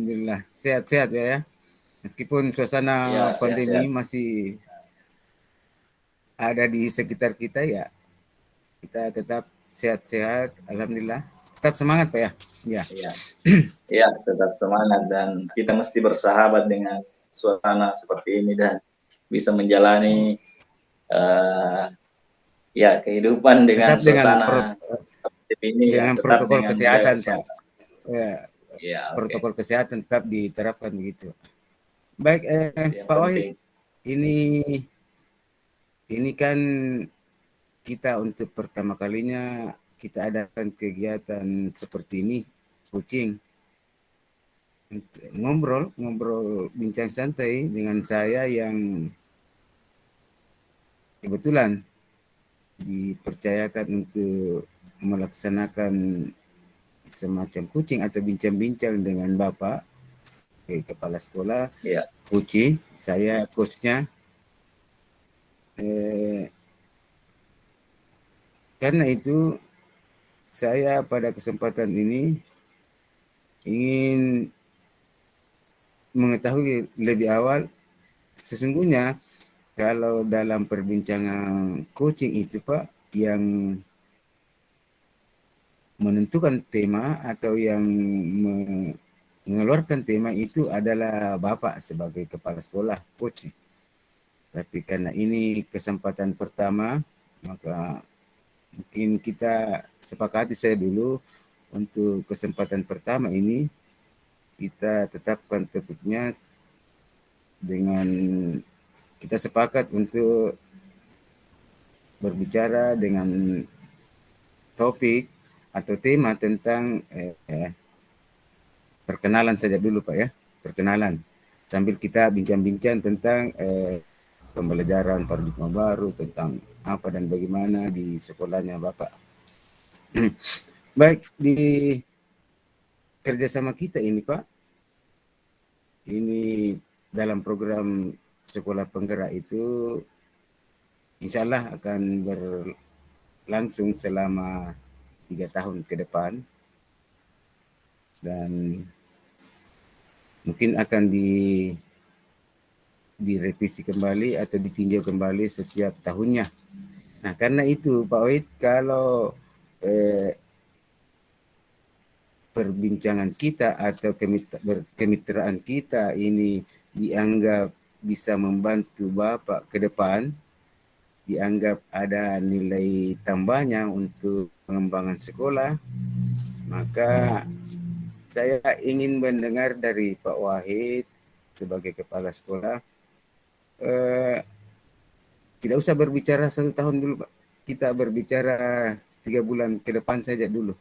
Alhamdulillah sehat-sehat ya. Meskipun suasana Ya, pandemi sehat-sehat. masih ada di sekitar kita ya, kita tetap sehat-sehat. Alhamdulillah. Tetap semangat Pak ya. Ya. Ya, ya, tetap semangat dan kita mesti bersahabat dengan suasana seperti ini dan bisa menjalani eh, ya kehidupan dengan Tetap suasana seperti ini ya, tetap protokol dengan menjaga kesehatan Pak. kesehatan. Ya, Ya, oke. protokol kesehatan tetap diterapkan begitu. Baik, Itu yang Pak Wahid, penting. ini ini kan kita untuk pertama kalinya kita adakan kegiatan seperti ini, coaching, ngobrol bincang santai dengan saya yang kebetulan dipercayakan untuk melaksanakan semacam coaching atau bincang-bincang dengan Bapak kepala sekolah, Ya, coaching, saya coachnya. Eh, karena itu saya pada kesempatan ini ingin mengetahui lebih awal sesungguhnya kalau dalam perbincangan coaching itu Pak yang menentukan tema atau yang mengeluarkan tema itu adalah Bapak sebagai kepala sekolah coach. Tapi karena ini kesempatan pertama, maka mungkin kita sepakati saya dulu untuk kesempatan pertama ini kita tetapkan topiknya dengan kita sepakat untuk berbicara dengan topik atau tema tentang perkenalan saja dulu Pak ya, perkenalan. Sambil kita bincang-bincang tentang pembelajaran paradigma baru, tentang apa dan bagaimana di sekolahnya Bapak. Baik, di kerjasama kita ini Pak, ini dalam program sekolah penggerak itu insya Allah akan berlangsung selama 3 tahun ke depan dan mungkin akan direvisi kembali atau ditinjau kembali setiap tahunnya. Nah, karena itu Pak Wahid, kalau eh, perbincangan kita atau kemitraan kita ini dianggap bisa membantu Bapak ke depan, dianggap ada nilai tambahnya untuk pengembangan sekolah, maka saya ingin mendengar dari Pak Wahid sebagai kepala sekolah, eh, tidak usah berbicara 1 tahun dulu, Pak. Kita berbicara 3 bulan ke depan saja dulu.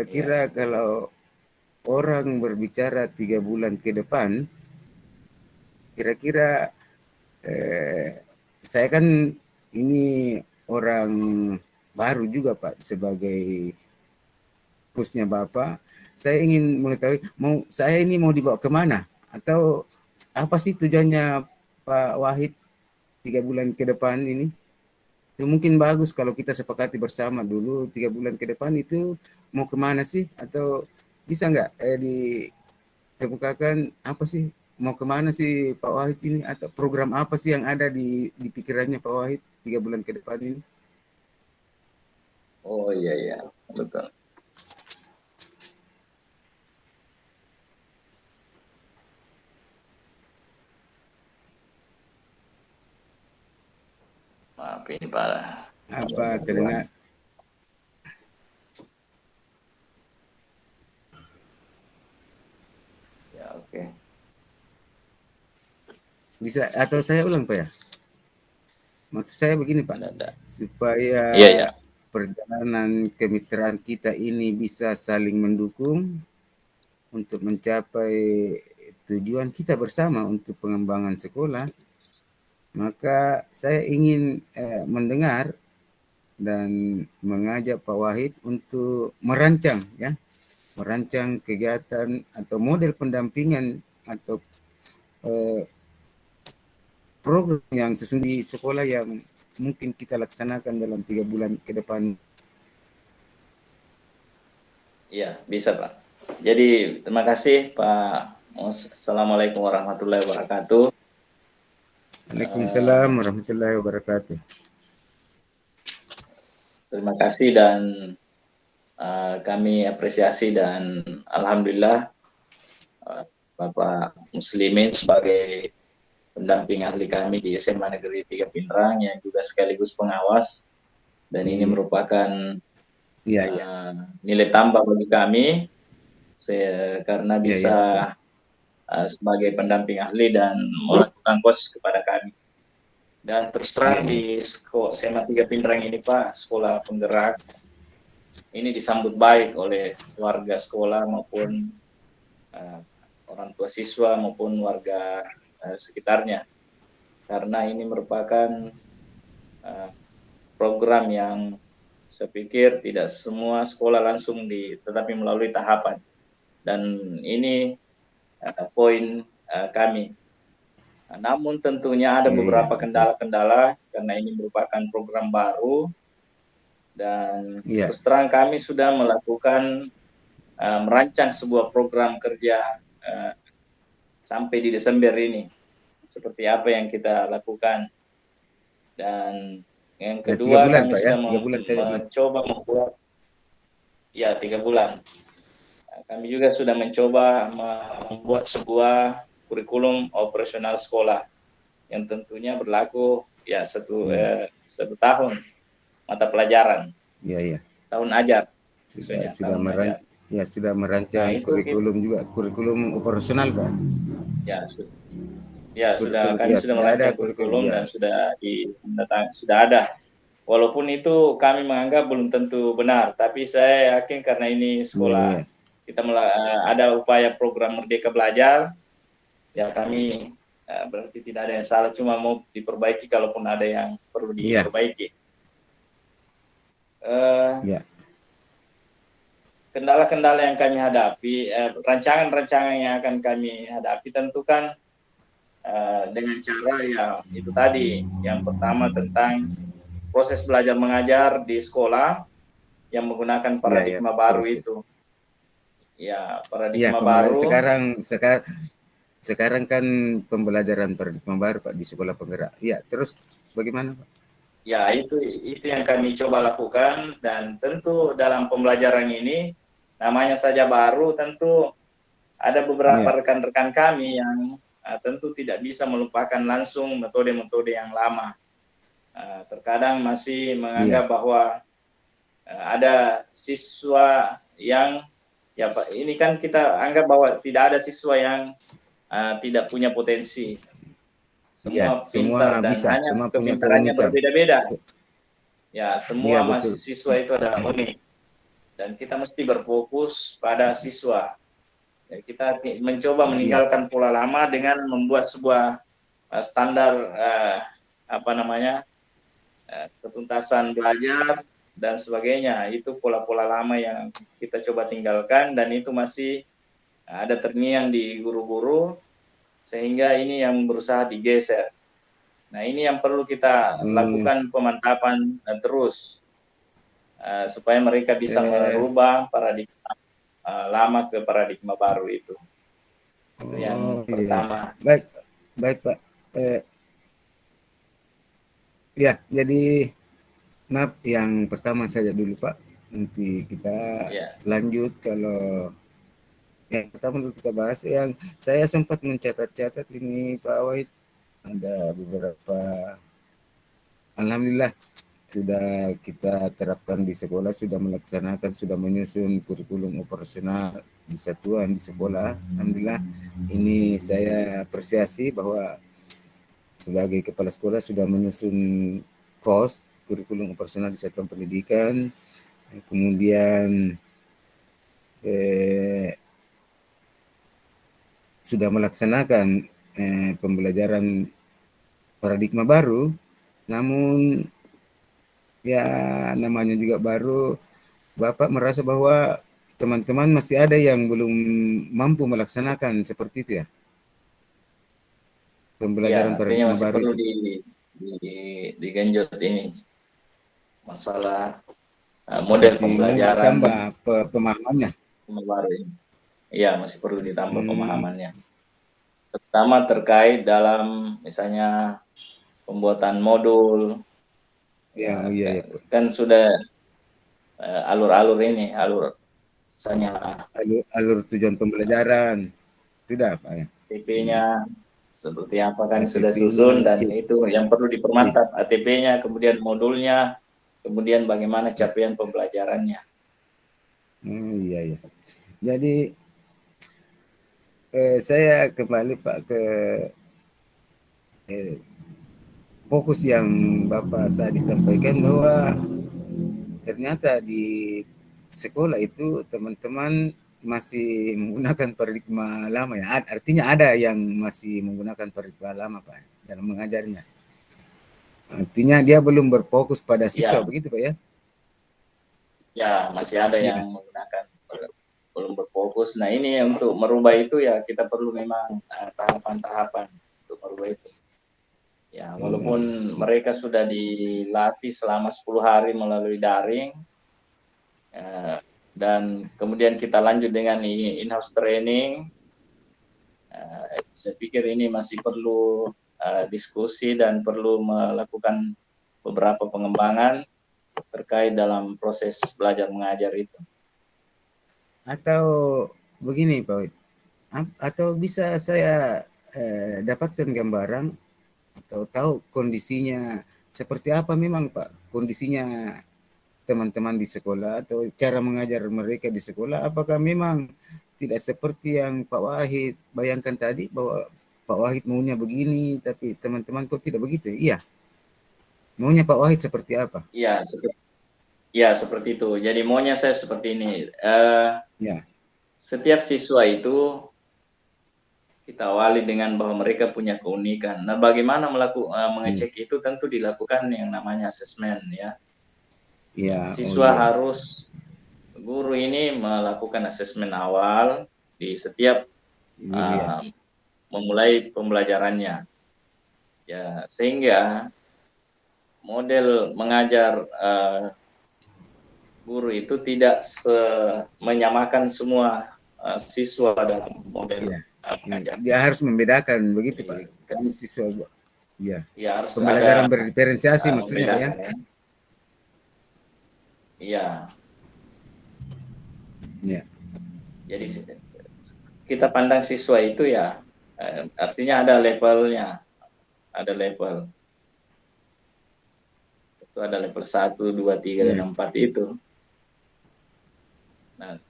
ya, Kira-kira kalau orang berbicara 3 bulan ke depan, kira-kira eh, saya kan ini orang baru juga Pak sebagai coachnya Bapak. Saya ingin mengetahui saya ini mau dibawa kemana atau apa sih tujuannya Pak Wahid 3 bulan ke depan ini? Itu mungkin bagus kalau kita sepakati bersama dulu 3 bulan ke depan itu mau kemana sih atau bisa nggak dikemukakan apa sih mau kemana sih Pak Wahid ini atau program apa sih yang ada di pikirannya Pak Wahid 3 bulan ke depan ini? oh iya, iya, betul. Maaf ini Pak, ada Apa gangguan. kedengar Ya, oke. bisa atau saya ulang Pak ya? Maksud saya begini Pak, Ada. supaya Iya, iya. perjalanan kemitraan kita ini bisa saling mendukung untuk mencapai tujuan kita bersama untuk pengembangan sekolah, maka saya ingin mendengar dan mengajak Pak Wahid untuk merancang kegiatan atau model pendampingan atau eh, program yang sesungguhnya di sekolah yang mungkin kita laksanakan dalam 3 bulan ke depan. Iya, bisa Pak. Jadi terima kasih Pak Mus. Assalamualaikum warahmatullahi wabarakatuh. Waalaikumsalam warahmatullahi wabarakatuh. Terima kasih dan kami apresiasi dan alhamdulillah Bapak Muslimin sebagai pendamping ahli kami di SMA Negeri 3 Pinrang yang juga sekaligus pengawas, dan ini Iya, merupakan iya, iya, nilai tambah bagi kami karena iya, iya, bisa betul. sebagai pendamping ahli dan melakukan coach kepada kami. Dan terus Iya, terang iya, di SMA 3 Pinrang ini Pak, sekolah penggerak, ini disambut baik oleh warga sekolah maupun orang tua siswa maupun warga sekitarnya, karena ini merupakan program yang saya pikir tidak semua sekolah langsung tetapi melalui tahapan, dan ini poin kami. Namun tentunya ada iya, iya, beberapa betul. kendala-kendala karena ini merupakan program baru, dan Iya, terus terang kami sudah melakukan merancang sebuah program kerja sampai di Desember ini, seperti apa yang kita lakukan. Dan yang ya 3 kedua, bulan kami Pak ya, sudah 3 bulan saya bilang. mencoba membuat, ya 3 bulan. Kami juga sudah mencoba membuat sebuah kurikulum operasional sekolah yang tentunya berlaku ya satu tahun mata pelajaran, Iya, iya. tahun ajar, Sudah maksudnya sudah tahun ajar. sudah Nah merancang itu kurikulum juga, kurikulum operasional Pak. ya, ya sudah, Kurikulum, kami ya sudah sudah ada merancang kurikulum kurikulum ya. dan sudah ada. Walaupun itu kami menganggap belum tentu benar, tapi saya yakin karena ini Iya, sekolah iya. kita ada upaya program Merdeka Belajar, ya kami berarti tidak ada yang salah, cuma mau diperbaiki kalaupun ada yang perlu Iya, diperbaiki. Eh, iya. Kendala-kendala yang kami hadapi, rancangan-rancangan yang akan kami hadapi tentu kan dengan cara ya itu tadi, yang pertama tentang proses belajar mengajar di sekolah yang menggunakan Iya, iya, paradigma baru proses. itu. Ya, Iya, paradigma baru. sekarang kan pembelajaran paradigma baru Pak di sekolah penggerak. Iya, terus bagaimana Pak? Ya, itu yang kami coba lakukan, dan tentu dalam pembelajaran ini namanya saja baru, tentu ada beberapa Iya, rekan-rekan kami yang tentu tidak bisa melupakan langsung metode-metode yang lama. Terkadang masih iya, menganggap bahwa ada siswa yang ya Pak, ini kan kita anggap bahwa tidak ada siswa yang tidak punya potensi. iya. Semua pintar Semua dan bisa, hanya semua punya kepintarannya keunikan. berbeda-beda. Ya, Iya, semua betul. mahasiswa itu adalah unik, dan kita mesti berfokus pada siswa. Ya, kita mencoba Iya, meninggalkan pola lama dengan membuat sebuah standar apa namanya ketuntasan belajar dan sebagainya. Itu pola-pola lama yang kita coba tinggalkan, dan itu masih ada terngiang di guru-guru, sehingga ini yang berusaha digeser. Nah ini yang perlu kita hmm, lakukan pemantapan terus supaya mereka bisa eh, merubah paradigma lama ke paradigma baru itu. Itu yang oh iya, pertama. baik, baik Pak. Eh, ya, jadi maaf yang pertama saja dulu Pak. Nanti kita Ya, lanjut kalau yang pertama dulu kita bahas yang saya sempat mencatat-catat ini Pak Wahid, ada beberapa, alhamdulillah sudah kita terapkan di sekolah, sudah melaksanakan, sudah menyusun kurikulum operasional di satuan di sekolah. Alhamdulillah, ini saya apresiasi bahwa sebagai kepala sekolah sudah menyusun kos kurikulum operasional di satuan pendidikan, kemudian sudah melaksanakan pembelajaran paradigma baru, namun ya namanya juga baru, Bapak merasa bahwa teman-teman masih ada yang belum mampu melaksanakan seperti itu ya, ya, pembelajaran artinya paradigma masih baru perlu itu. digenjot ini masalah model Masih mau pembelajaran bertambah pemahamannya. baru ini. ya masih perlu ditambah Hmm, pemahamannya. Pertama terkait dalam misalnya pembuatan modul, ya, oh ya iya kan, ya Pak. kan sudah alur-alur ini, alur misalnya Alur tujuan pembelajaran sudah Pak ya. ATP-nya seperti apa kan sudah ATP-nya, susun, dan C, itu yang perlu C. dipermantap ATP-nya, kemudian modulnya, kemudian bagaimana Ya. capaian pembelajarannya. Iya ya. Jadi saya kembali Pak ke eh, fokus yang Bapak saya disampaikan bahwa ternyata di sekolah itu teman-teman masih menggunakan paradigma lama ya. Artinya ada yang masih menggunakan paradigma lama Pak dalam mengajarnya. Artinya dia belum berfokus pada siswa Ya, begitu Pak ya. ya masih ada Iya. yang menggunakan, belum berfokus. Nah ini untuk merubah itu ya kita perlu memang tahapan-tahapan untuk merubah itu. Ya, walaupun Hmm, mereka sudah dilatih selama 10 hari melalui daring, eh, dan kemudian kita lanjut dengan in-house training, saya pikir ini masih perlu diskusi dan perlu melakukan beberapa pengembangan terkait dalam proses belajar mengajar itu. atau begini Pak Wid. Atau bisa saya dapatkan gambaran atau tahu kondisinya seperti apa memang Pak kondisinya teman-teman di sekolah atau cara mengajar mereka di sekolah apakah memang tidak seperti yang Pak Wahid bayangkan tadi bahwa Pak Wahid maunya begini tapi teman-teman kok tidak begitu iya maunya Pak Wahid seperti apa Ya, seperti itu. Jadi maunya saya seperti ini. ya Setiap siswa itu kita awali dengan bahwa mereka punya keunikan. Nah, bagaimana iya mengecek itu tentu dilakukan yang namanya asesmen ya. iya oh Siswa iya harus, guru ini melakukan asesmen awal di setiap iya iya uh, memulai pembelajarannya. Ya, sehingga model mengajar guru itu tidak menyamakan semua siswa dalam model iya iya. mengajar. Dia harus membedakan begitu Pak Jadi kan siswa iya ya harus ada pembelajaran berdiferensiasi maksudnya Pak ya membedakan ya. Iya, iya jadi kita pandang siswa itu ya artinya ada levelnya, ada level. Itu ada level 1, 2, 3 iya dan 4 itu. Nah,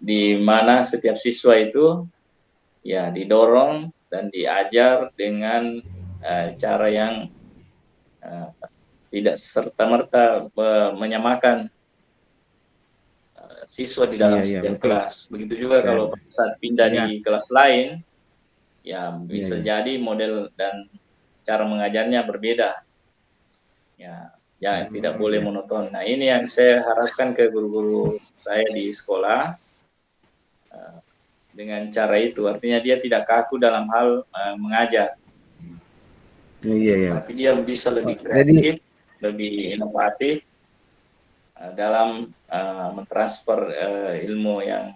di mana setiap siswa itu ya didorong dan diajar dengan cara yang uh, tidak serta-merta menyamakan siswa di iya dalam iya setiap betul kelas. Begitu juga kan kalau saat pindah iya di kelas lain, ya iya bisa iya jadi model dan cara mengajarnya berbeda. Ya, ya tidak oh boleh iya monoton. Nah, ini yang saya harapkan ke guru-guru saya di sekolah dengan cara itu. Artinya dia tidak kaku dalam hal mengajar, iya iya tapi dia bisa oh, lebih jadi kreatif, lebih inovatif dalam mentransfer ilmu yang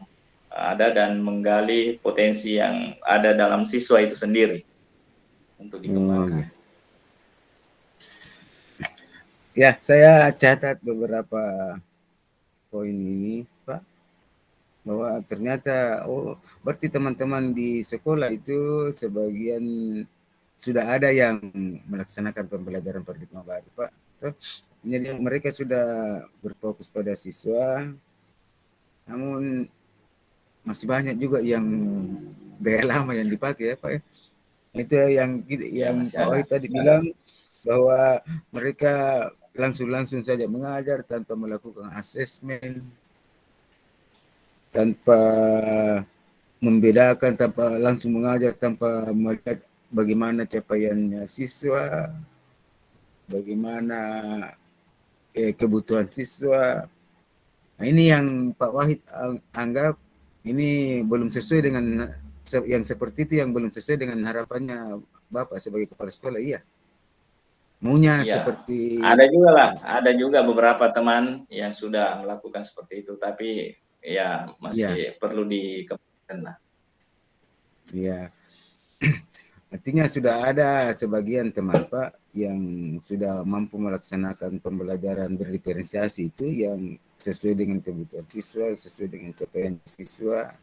ada dan menggali potensi yang ada dalam siswa itu sendiri untuk oh iya dikembangkan. ya saya catat beberapa poin ini Pak bahwa ternyata oh berarti teman-teman di sekolah itu sebagian sudah ada yang melaksanakan pembelajaran paradigma baru Pak. Tuh, jadi mereka sudah berfokus pada siswa, namun masih banyak juga yang gaya lama yang dipakai ya Pak ya. Itu Ya yang masih Pak ada. Wahid tadi bilang bahwa mereka langsung-langsung saja mengajar tanpa melakukan asesmen, tanpa membedakan, tanpa langsung mengajar, tanpa melihat bagaimana capaiannya siswa, bagaimana kebutuhan siswa. Nah, ini yang Pak Wahid anggap ini belum sesuai dengan yang seperti itu yang belum sesuai dengan harapannya Bapak sebagai kepala sekolah. Iya, maunya Iya, seperti ada juga lah, ada juga beberapa teman yang sudah melakukan seperti itu, tapi ya ya, masih perlu di disampaikan lah. Ya, artinya sudah ada sebagian teman Pak yang sudah mampu melaksanakan pembelajaran berdiferensiasi itu yang sesuai dengan kebutuhan siswa, sesuai dengan capaian siswa.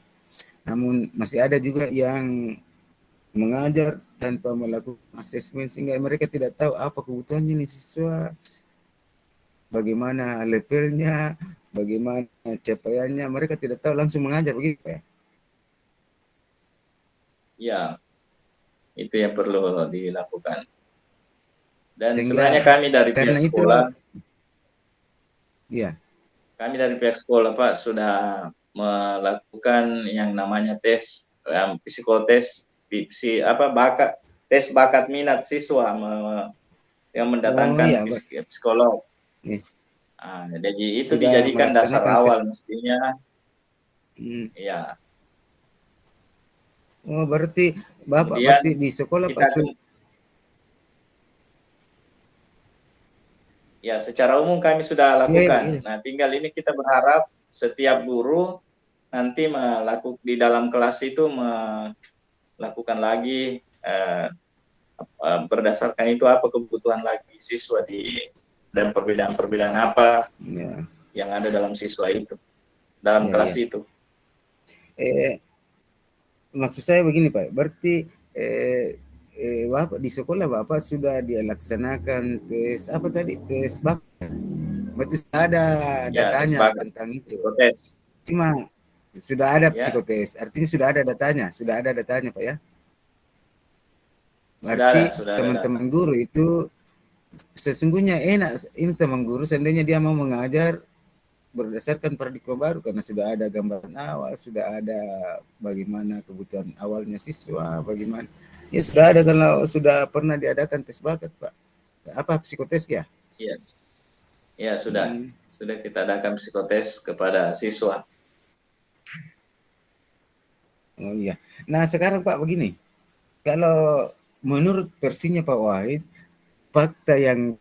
Namun masih ada juga yang mengajar tanpa melakukan asesmen sehingga mereka tidak tahu apa kebutuhannya nih siswa, bagaimana levelnya, bagaimana capaiannya, mereka tidak tahu langsung mengajar begitu ya. Ya, itu yang perlu dilakukan. Dan Sehingga sebenarnya kami dari pihak karena itulah sekolah, ya. Pak sudah melakukan yang namanya tes psikotes, tes bakat minat siswa yang Oh mendatangkan iya, psikolog. nih, Jadi itu sudah dijadikan dasar melaksanakan tes. awal mestinya. Hmm. Ya, Oh berarti Bapak kemudian berarti di sekolah Pak kita ya secara umum kami sudah iya, iya, lakukan. iya. Nah, tinggal ini kita berharap setiap guru nanti di dalam kelas itu melakukan lagi berdasarkan itu apa kebutuhan lagi siswa dan perbedaan-perbedaan apa Ya, yang ada dalam siswa itu, dalam iya, kelas iya. itu. Eh, maksud saya begini Pak, berarti Bapak di sekolah Bapak sudah dilaksanakan tes apa tadi? Tes Bapak. Berarti sudah ada Ya, tes datanya bakat, tentang itu. psikotes. Cuma sudah ada Ya, psikotes, artinya sudah ada datanya Pak ya. sudah Berarti ada data. teman-teman guru itu sesungguhnya enak ini teman guru seandainya dia mau mengajar berdasarkan paradigma baru karena sudah ada gambaran awal, sudah ada bagaimana kebutuhan awalnya siswa, bagaimana ya sudah ada kalau sudah pernah diadakan tes bakat Pak. Apa psikotes ya? Iya, ya sudah. Hmm. Sudah kita adakan psikotes kepada siswa. Oh iya. Nah sekarang Pak begini, kalau menurut versinya Pak Wahid, fakta yang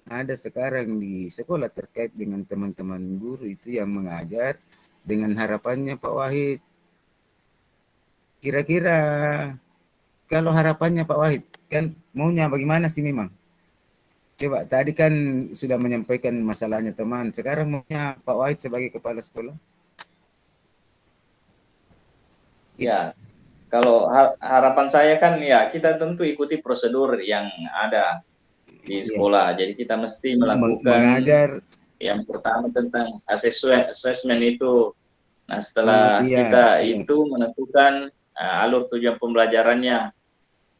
ada sekarang di sekolah terkait dengan teman-teman guru itu yang mengajar dengan harapannya Pak Wahid. Kira-kira kalau harapannya Pak Wahid kan maunya bagaimana sih memang? Coba tadi kan sudah menyampaikan masalahnya teman. Sekarang maunya Pak Wahid sebagai kepala sekolah. Ya, kalau harapan saya kan ya kita tentu ikuti prosedur yang ada di Iya, sekolah. Jadi kita mesti melakukan mengajar. yang pertama tentang asesmen itu. Nah, Oh setelah iya, kita betul. itu menentukan alur tujuan pembelajarannya.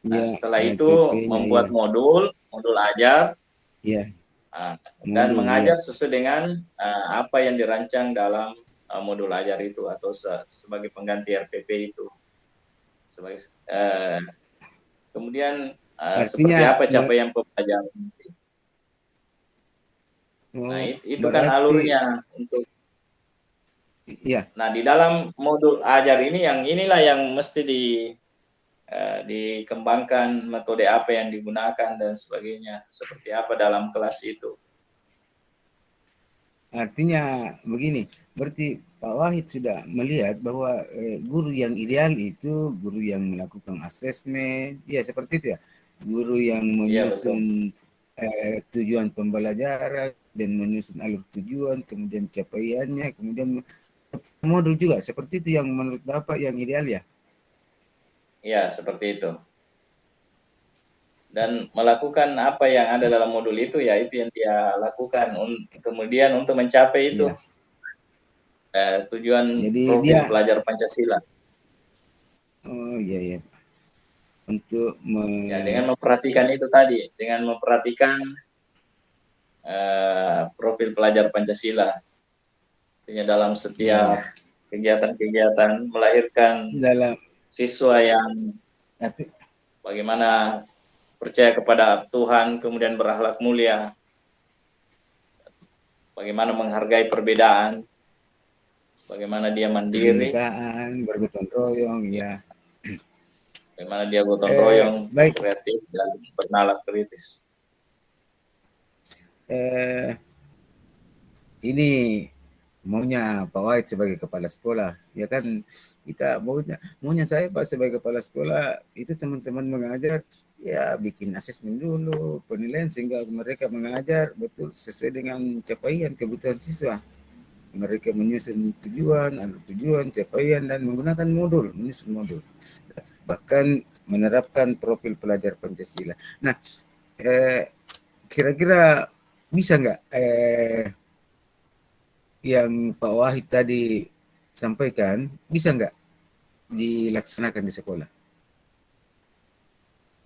Nah, Iya, setelah itu ATP-nya iya. membuat modul ajar Iya, dan modul iya. mengajar sesuai dengan apa yang dirancang dalam modul ajar itu atau sebagai pengganti RPP itu. Kemudian seperti Artinya apa capaian pembelajaran. Nah, oh, itu kan berarti alurnya untuk. iya, Nah, di dalam modul ajar ini inilah yang mesti dikembangkan, metode apa yang digunakan dan sebagainya, seperti apa dalam kelas itu. artinya begini, berarti Pak Wahid sudah melihat bahwa guru yang ideal itu guru yang melakukan asesmen, ya seperti itu ya, guru yang Iya, betul. menyusun tujuan pembelajaran dan menyusun alur tujuan, kemudian capaiannya, kemudian modul juga, seperti itu yang menurut Bapak yang ideal ya? Iya, seperti itu. Dan melakukan apa yang ada dalam modul itu ya itu yang dia lakukan. Kemudian untuk mencapai itu Iya. tujuan Jadi profil dia, pelajar Pancasila. oh iya ya, untuk Ya, dengan memperhatikan itu tadi, dengan memperhatikan profil pelajar Pancasila. Artinya dalam iya, iya. setiap kegiatan-kegiatan melahirkan Dalam siswa yang tapi bagaimana percaya kepada Tuhan, kemudian berakhlak mulia, bagaimana menghargai perbedaan, bagaimana dia mandiri, kebinekaan, bergotong royong, ya, ya. bagaimana dia gotong royong, Baik, kreatif, dan bernalar kritis. eh, ini maunya Pak Wahid sebagai kepala sekolah, ya kan kita maunya saya Pak sebagai kepala sekolah itu teman-teman mengajar ya bikin asesmen dulu penilaian sehingga mereka mengajar betul sesuai dengan capaian kebutuhan siswa. Mereka menyusun tujuan, ada tujuan, capaian dan menggunakan modul, menyusun modul. Bahkan menerapkan profil pelajar Pancasila. Nah, kira-kira bisa nggak yang Pak Wahid tadi sampaikan bisa nggak dilaksanakan di sekolah?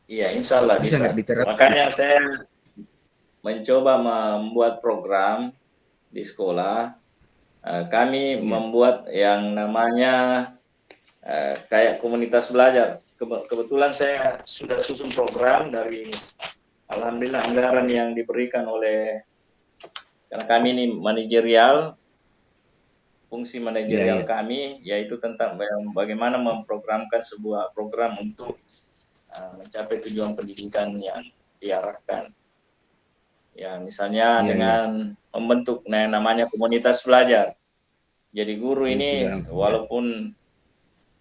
Iya, insya Allah Bisa nggak bisa. diterapkan? Makanya saya mencoba membuat program di sekolah. Kami Ya, membuat yang namanya kayak komunitas belajar. Kebetulan saya sudah susun program dari alhamdulillah anggaran yang diberikan oleh, karena kami ini manajerial, fungsi ya, manajerial ya, kami yaitu tentang bagaimana memprogramkan sebuah program untuk mencapai tujuan pendidikan yang diarahkan. Ya, misalnya ya, ya. dengan membentuk namanya komunitas belajar. Jadi guru Ya ini sudah, ya, walaupun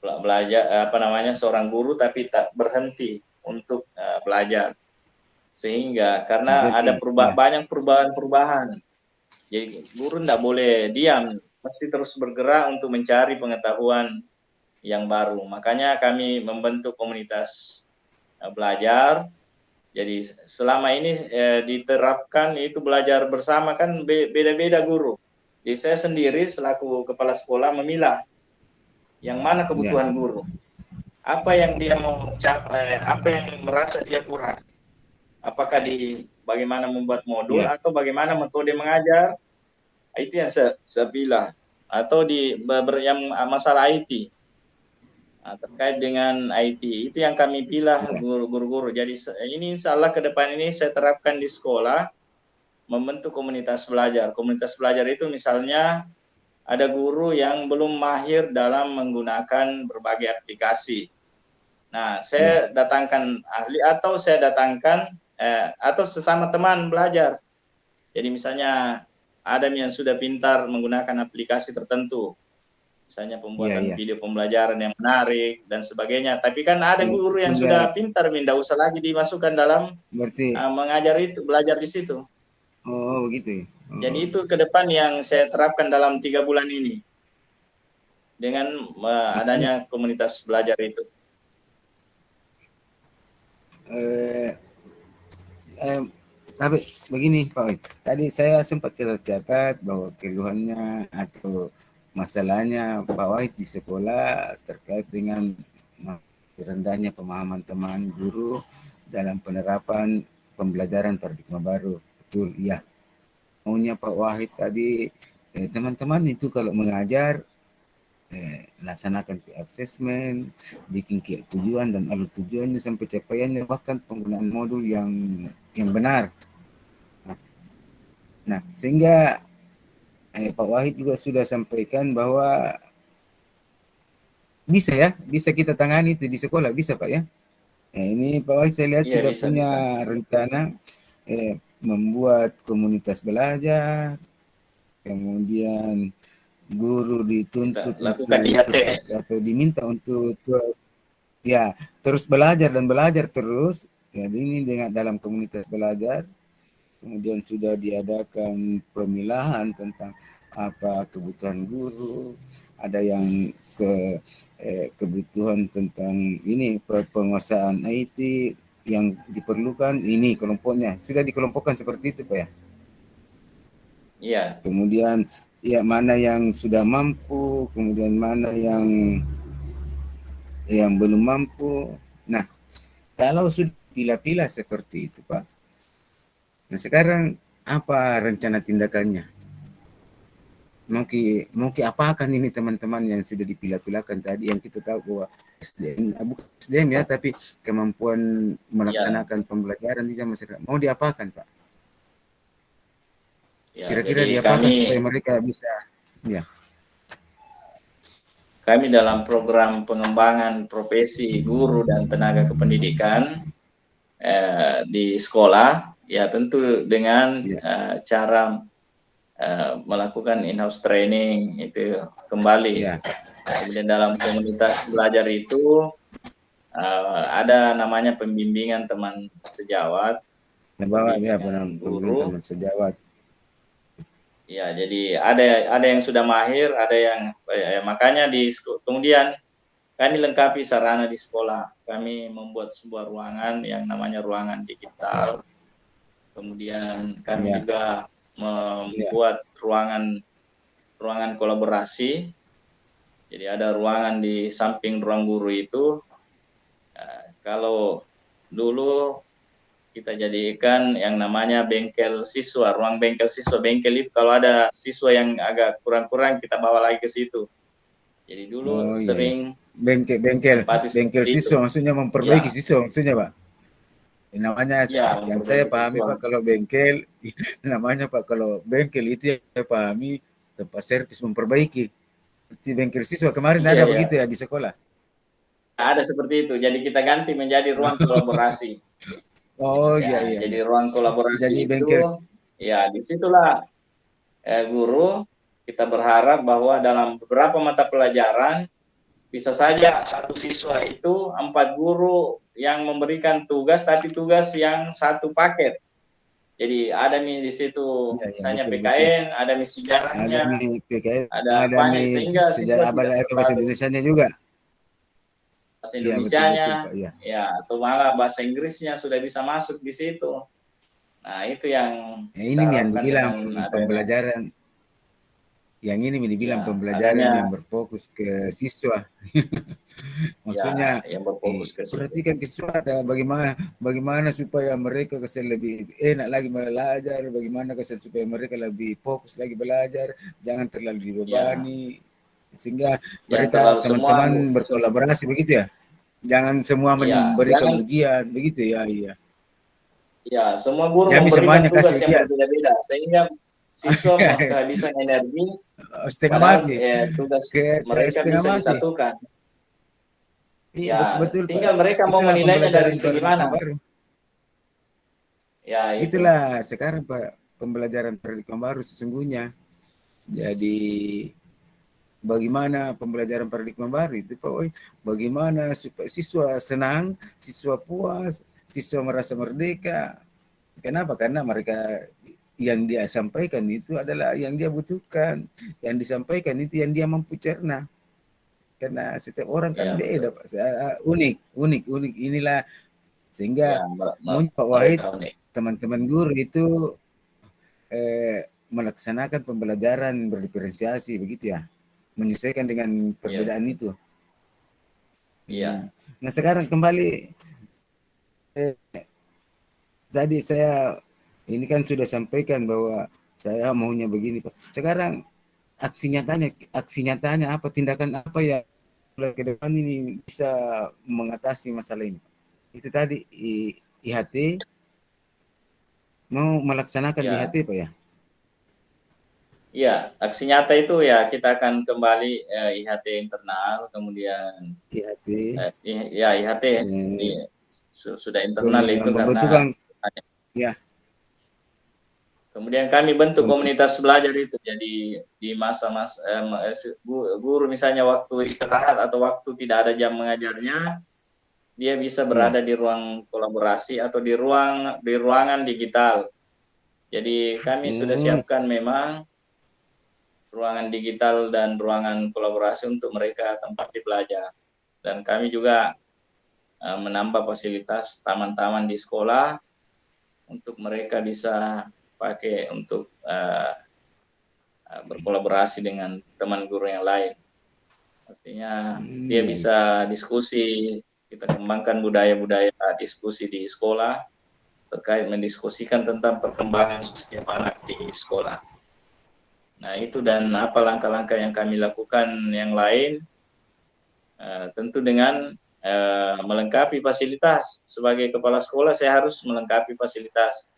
belajar seorang guru tapi tak berhenti untuk belajar, sehingga ya karena ada tapi ya, banyak perubahan-perubahan, jadi guru tidak boleh diam, mesti terus bergerak untuk mencari pengetahuan yang baru. Makanya kami membentuk komunitas belajar. Jadi selama ini diterapkan itu belajar bersama, kan beda-beda guru. Jadi saya sendiri selaku kepala sekolah memilah yang mana ya, kebutuhan guru, apa yang dia mau capai, apa yang merasa dia kurang, apakah di bagaimana membuat modul ya, atau bagaimana metode mengajar, itu yang saya pilih. Atau di yang masalah IT, terkait dengan IT itu yang kami pilih ya, guru-guru. Jadi ini insya Allah ke depan ini saya terapkan di sekolah, membentuk komunitas belajar. Komunitas belajar itu misalnya ada guru yang belum mahir dalam menggunakan berbagai aplikasi. Nah, ya, saya datangkan ahli atau saya datangkan atau sesama teman belajar. Jadi misalnya ada yang sudah pintar menggunakan aplikasi tertentu, misalnya ya, pembuatan ya. video pembelajaran yang menarik dan sebagainya. Tapi kan ada guru yang Sudah sudah pintar, tidak usah lagi dimasukkan dalam berarti mengajar itu, belajar di situ. oh begitu ya. Jadi Oh, itu ke depan yang saya terapkan dalam 3 bulan ini dengan maksudnya adanya komunitas belajar itu. eh, eh, tapi begini Pak Wahid, tadi saya sempat catat bahwa keluhannya atau masalahnya Pak Wahid di sekolah terkait dengan rendahnya pemahaman teman guru dalam penerapan pembelajaran paradigma baru. Betul, iya. Maunya Pak Wahid tadi teman-teman itu kalau mengajar laksanakan ke assessment, bikin ke tujuan dan alur tujuannya sampai capaiannya bahkan penggunaan modul yang benar. Nah, sehingga Pak Wahid juga sudah sampaikan bahwa bisa ya, bisa kita tangani itu di sekolah bisa Pak ya. Ini Pak Wahid saya lihat Iya, sudah bisa punya bisa. rencana membuat komunitas belajar, kemudian guru Kita dituntut lakukan untuk IHT. tetap atau diminta untuk ya terus belajar dan belajar terus. Jadi ini dengan dalam komunitas belajar, kemudian sudah diadakan pemilahan tentang apa kebutuhan guru, ada yang kebutuhan tentang ini penguasaan IT yang diperlukan ini kelompoknya sudah dikelompokkan seperti itu Pak ya. Iya, Kemudian ya mana yang sudah mampu, kemudian mana yang belum mampu. Nah, kalau sudah pilih-pilih seperti itu, Pak. Nah, sekarang apa rencana tindakannya? Mau apakan ini teman-teman yang sudah dipilah-pilahkan tadi yang kita tahu bahwa SDM, bukan SDM ya, tapi kemampuan iya, melaksanakan pembelajaran di masyarakat. Mau diapakan, Pak? ya. Kira-kira Jadi diapakan supaya mereka bisa, ya, kami dalam program pengembangan profesi guru dan tenaga kependidikan di sekolah, ya tentu dengan ya, cara melakukan in-house training itu kembali. Ya, Kemudian dalam komunitas belajar itu ada namanya pembimbingan teman sejawat, membawa ya pembimbingan pemimpin guru. teman sejawat. Ya, jadi ada yang sudah mahir, ada yang makanya kemudian kami lengkapi sarana di sekolah. Kami membuat sebuah ruangan yang namanya ruangan digital. Kemudian kami Ya, juga ya. membuat ruangan kolaborasi. Jadi ada ruangan di samping ruang guru itu. Kalau dulu kita jadikan yang namanya bengkel siswa, ruang bengkel siswa. Bengkel itu kalau ada siswa yang agak kurang-kurang kita bawa lagi ke situ. Jadi dulu Oh iya, iya. sering Bengkel ditempati bengkel seperti itu. siswa maksudnya memperbaiki Ya, siswa maksudnya Pak. Namanya ya yang saya memperbaiki pahami siswa. Pak kalau bengkel namanya Pak kalau bengkel itu yang saya pahami tempat servis memperbaiki. Seperti bengkel siswa kemarin Iya, ada ya. begitu ya di sekolah. Ada seperti itu. Jadi kita ganti menjadi ruang kolaborasi. Oh iya Ya, iya iya. jadi ruang Jadi kolaborasi itu, bengkel ya disitulah guru kita berharap bahwa dalam beberapa mata pelajaran bisa saja satu siswa itu 4 guru yang memberikan tugas, tapi tugas yang satu paket. Jadi ada di situ iya iya misalnya betul betul. PKN, ada Ada sejarahnya, nih PKS, ada ada banyak nih sehingga siswa sejarah tidak ada bahasa terlalu Indonesianya juga. bahasa Iya betul betul Pak Indonesianya, ya. ya atau malah bahasa Inggrisnya sudah bisa masuk di situ. Nah itu yang Ya, kita ini yang harapkan dibilang dengan adanya, pembelajaran yang ini dibilang ya pembelajaran adanya, yang berfokus ke siswa. ya Maksudnya yang berfokus ke situ. perhatikan siswa bagaimana bagaimana supaya mereka kesan lebih enak lagi belajar, bagaimana kesan supaya mereka lebih fokus lagi belajar, jangan terlalu Ya, dibebani sehingga jangan mereka terlalu semua, teman-teman berkolaborasi begitu ya. Jangan semua ya memberikan jangan, ujian begitu ya, iya. ya semua guru Jangan memberikan semuanya tugas kasih yang ujian. berbeda-beda sehingga siswa kehabisan energi, Setengah padahal mati. tugas Ke mereka setengah bisa mati. disatukan. Iya Ya betul-betul Pak. tinggal mereka mau Itulah menilainya dari pembelajaran segi paradigma mana. baru. Ya itu, Itulah sekarang Pak pembelajaran paradigma baru sesungguhnya. Jadi bagaimana pembelajaran paradigma baru itu Pak? Bagaimana supaya siswa senang, siswa puas, siswa merasa merdeka. Kenapa? Karena mereka yang dia sampaikan itu adalah yang dia butuhkan. Yang disampaikan itu yang dia mampu cerna. Karena setiap orang kan ya beda, betul. Pak. Unik, unik, unik. Inilah Ya sehingga mungkin Pak Wahid, mereka unik. teman-teman guru itu melaksanakan pembelajaran berdiferensiasi begitu ya, menyesuaikan dengan Ya perbedaan betul. itu. Iya, Nah sekarang kembali tadi saya ini kan sudah sampaikan bahwa saya maunya begini Pak. Sekarang aksi nyatanya apa tindakan apa ya ke depan ini bisa mengatasi masalah ini. Itu tadi IHT mau melaksanakan ya. IHT Pak ya. Iya, aksi nyata itu ya kita akan kembali IHT internal, kemudian IHT ya IHT eh, sudah internal itu karena pembentukan ya kemudian kami bentuk pem- komunitas belajar itu. Jadi di masa-masa guru misalnya waktu istirahat atau waktu tidak ada jam mengajarnya, dia bisa ya. berada di ruang kolaborasi atau di ruangan digital. Jadi kami sudah Hmm, siapkan memang ruangan digital dan ruangan kolaborasi untuk mereka tempat belajar. Dan kami juga menambah fasilitas taman-taman di sekolah untuk mereka bisa pakai untuk berkolaborasi dengan teman guru yang lain. Artinya dia iya, iya. bisa diskusi, kita kembangkan budaya-budaya diskusi di sekolah terkait mendiskusikan tentang perkembangan setiap anak di sekolah. Nah itu dan apa langkah-langkah yang kami lakukan yang lain, tentu dengan melengkapi fasilitas. Sebagai kepala sekolah saya harus melengkapi fasilitas.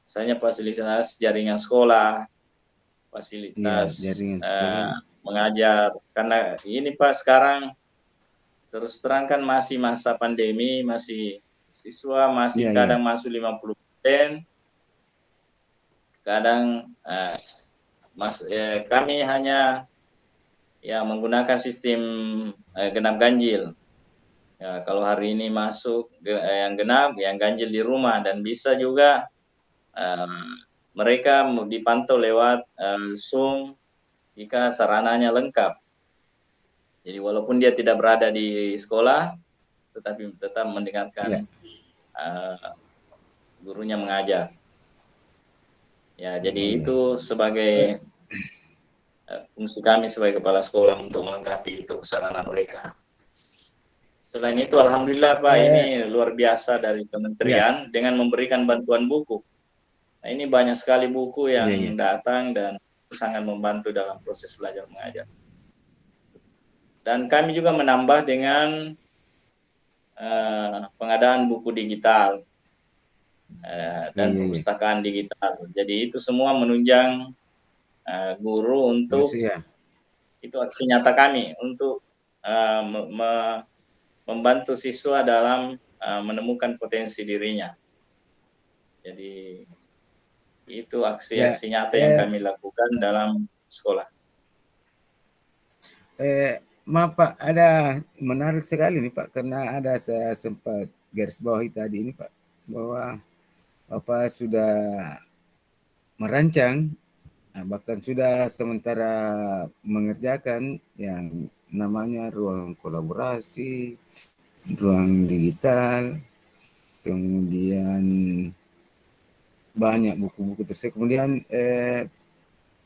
Misalnya fasilitas jaringan sekolah, Iya, fasilitas jaringan sekolah. mengajar. Karena ini Pak sekarang terus terang kan masih masa pandemi, masih siswa masih Iya, iya. kadang masuk 50%, kadang kami hanya ya menggunakan sistem genap ganjil. Ya, kalau hari ini masuk yang genap, yang ganjil di rumah, dan bisa juga mereka dipantau lewat Zoom jika sarananya lengkap. Jadi walaupun dia tidak berada di sekolah, tetapi tetap mendengarkan gurunya mengajar. Ya, jadi itu sebagai fungsi kami sebagai kepala sekolah untuk melengkapi itu sarana mereka. Selain itu, alhamdulillah Pak, ini luar biasa dari kementerian dengan memberikan bantuan buku. Nah, ini banyak sekali buku yang datang dan sangat membantu dalam proses belajar mengajar. Dan kami juga menambah dengan pengadaan buku digital dan perpustakaan digital. Jadi itu semua menunjang guru untuk itu aksi nyata kami untuk membantu siswa dalam menemukan potensi dirinya. Jadi itu aksi-aksi nyata yang kami lakukan dalam sekolah. Maaf Pak, ada menarik sekali nih Pak, karena ada saya sempat garis bawahi tadi ini Pak, bahwa Bapak sudah merancang, bahkan sudah sementara mengerjakan yang namanya ruang kolaborasi, ruang digital, kemudian banyak buku-buku tersebut, kemudian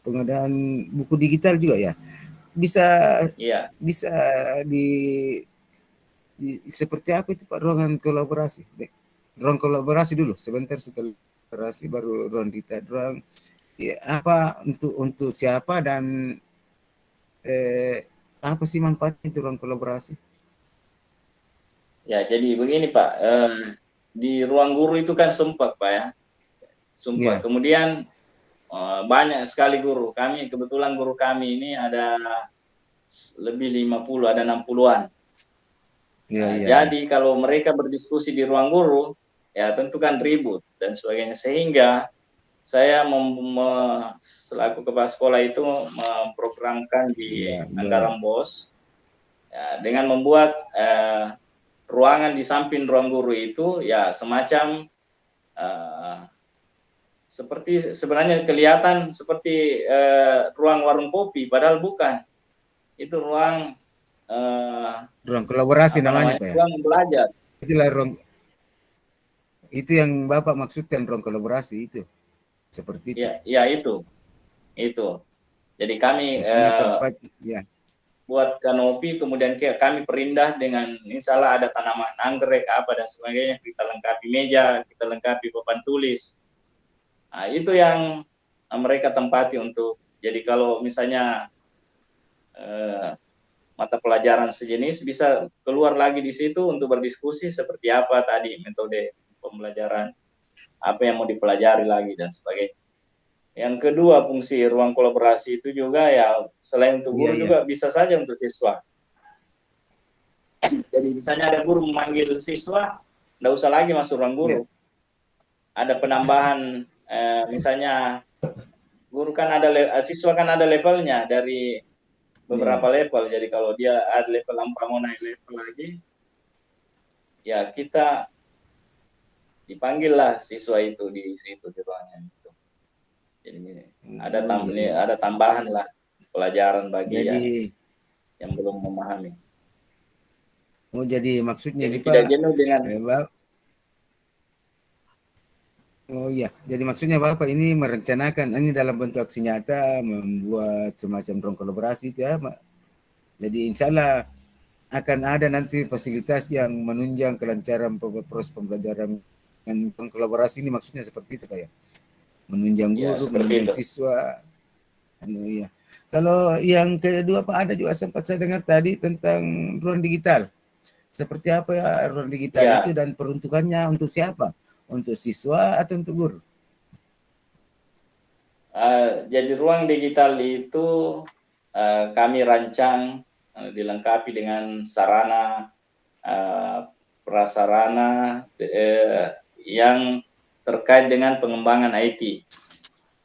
pengadaan buku digital juga ya. Bisa seperti apa itu Pak ruangan kolaborasi? Ruang kolaborasi dulu sebentar, setelah kolaborasi baru ruang digital. Ruang apa untuk siapa dan apa sih manfaatnya itu ruang kolaborasi? Ya, jadi begini Pak, di ruang guru itu kan sumpah Pak ya, sumpah. Kemudian banyak sekali guru kami, kebetulan guru kami ini ada lebih 50, ada 60-an. Jadi kalau mereka berdiskusi di ruang guru, ya tentu kan ribut dan sebagainya, sehingga saya selaku kepala sekolah itu memprogramkan di anggaran BOS ya, dengan membuat ruangan di samping ruang guru itu ya semacam seperti sebenarnya kelihatan seperti ruang warung kopi, padahal bukan. Itu ruang kolaborasi namanya Pak ya. Ruang belajar. Itulah ruang, itu yang Bapak maksudkan ruang kolaborasi itu. Seperti itu. Ya itu. Jadi kami buat kanopi, kemudian kami perindah dengan misalnya ada tanaman anggrek apa dan sebagainya, kita lengkapi meja, kita lengkapi papan tulis. Nah, itu yang mereka tempati untuk, jadi kalau misalnya mata pelajaran sejenis bisa keluar lagi di situ untuk berdiskusi seperti apa tadi metode pembelajaran, apa yang mau dipelajari lagi dan sebagainya. Yang kedua, fungsi ruang kolaborasi itu juga ya selain untuk guru juga bisa saja untuk siswa. Jadi misalnya ada guru memanggil siswa, tidak usah lagi masuk ruang guru. Ada penambahan, misalnya guru kan ada siswa kan ada levelnya dari beberapa level. Jadi kalau dia ada level 4 mau naik level lagi, ya kita dipanggil lah siswa itu di situ di ruangan itu. Jadi ada tambahan lah pelajaran bagi yang belum memahami. Jadi maksudnya jadi ini tidak Pak, jenuh dengan jadi maksudnya Bapak ini merencanakan ini dalam bentuk aksi nyata, membuat semacam ruang kolaborasi ya, jadi insya Allah akan ada nanti fasilitas yang menunjang kelancaran proses pembelajaran. Dengan kolaborasi ini maksudnya seperti itu Pak ya, menunjang guru, menunjang siswa. Kalau yang kedua Pak, ada juga sempat saya dengar tadi tentang ruang digital. Seperti apa ya ruang digital itu dan peruntukannya untuk siapa? Untuk siswa atau untuk guru? Jadi ruang digital itu kami rancang dilengkapi dengan sarana prasarana yang terkait dengan pengembangan IT.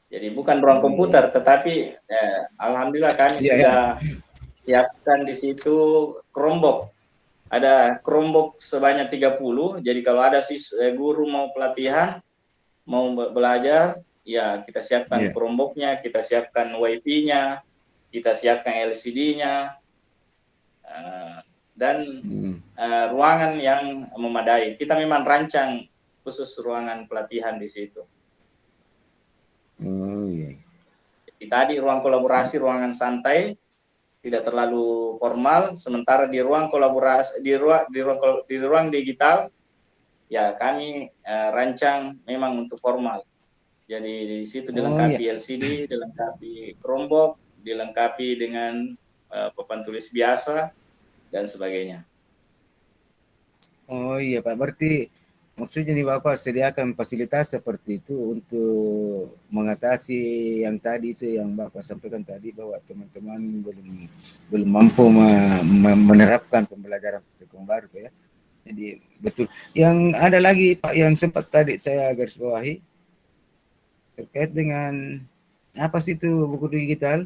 Jadi bukan ruang Oh iya. komputer, tetapi alhamdulillah kami Iya ya. sudah siapkan di situ Chromebook. Ada Chromebook sebanyak 30. Jadi kalau ada guru mau pelatihan, mau belajar, ya kita siapkan Iya. Chromebooknya, kita siapkan WiFi-nya, kita siapkan LCD-nya, dan Hmm. ruangan yang memadai. Kita memang rancang khusus ruangan pelatihan di situ. Oh iya. Jadi tadi ruang kolaborasi, ruangan santai, tidak terlalu formal. Sementara di ruang kolaborasi, di ruang digital, ya kami rancang memang untuk formal. Jadi di situ Oh iya. dilengkapi LCD, dilengkapi Chromebook, dilengkapi dengan papan tulis biasa dan sebagainya. Oh iya Pak, berarti maksudnya nih Bapak sediakan fasilitas seperti itu untuk mengatasi yang tadi itu yang Bapak sampaikan tadi bahwa teman-teman belum belum mampu menerapkan pembelajaran kurikulum baru ya. Jadi betul. Yang ada lagi Pak yang sempat tadi saya garis bawahi terkait dengan apa sih itu buku digital?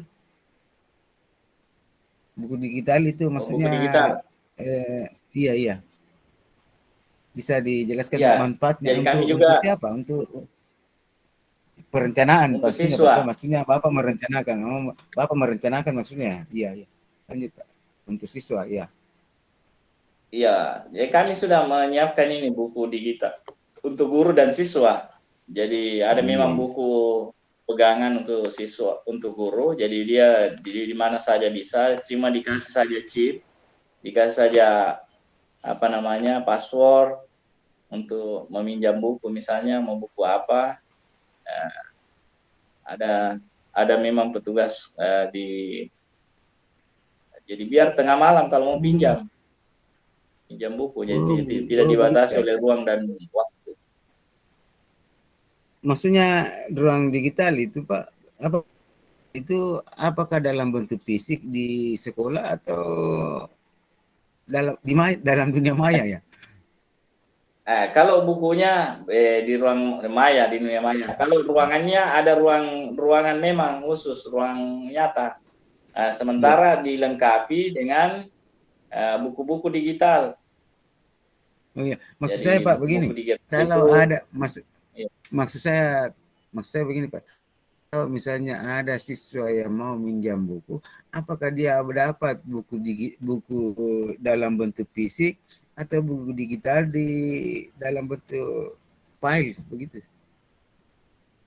Buku digital itu Oh, buku maksudnya digital. eh, iya iya bisa dijelaskan Ya, manfaatnya jadi kami untuk juga siapa? Untuk perencanaan untuk pastinya Pak. siswa. Maksudnya Bapak merencanakan. Oh, Bapak merencanakan maksudnya. Iya, iya. Lanjut Pak. Untuk siswa, ya. Ya, jadi kami sudah menyiapkan ini buku digital untuk guru dan siswa. Jadi ada Oh, iya, memang iya. buku pegangan untuk siswa, untuk guru. Jadi dia di mana saja bisa, cuma dikasih saja chip, dikasih saja apa namanya password untuk meminjam buku, misalnya mau buku apa, ada memang petugas jadi biar tengah malam kalau mau Hmm. pinjam buku, jadi Oh, tidak begitu dibatasi ya. oleh ruang dan waktu. Maksudnya ruang digital itu Pak, apa itu apakah dalam bentuk fisik di sekolah atau dalam dunia maya ya? Kalau bukunya di ruang maya, di dunia maya. Kalau ruangannya ada ruangan memang khusus, ruang nyata. Iya. Sementara dilengkapi dengan buku-buku digital. Oh iya. Maksud saya Jadi Pak buku-buku begini, digital kalau itu ada ya, maksud saya begini Pak. Kalau misalnya ada siswa yang mau minjam buku, apakah dia dapat buku dalam bentuk fisik atau buku digital di dalam bentuk file begitu?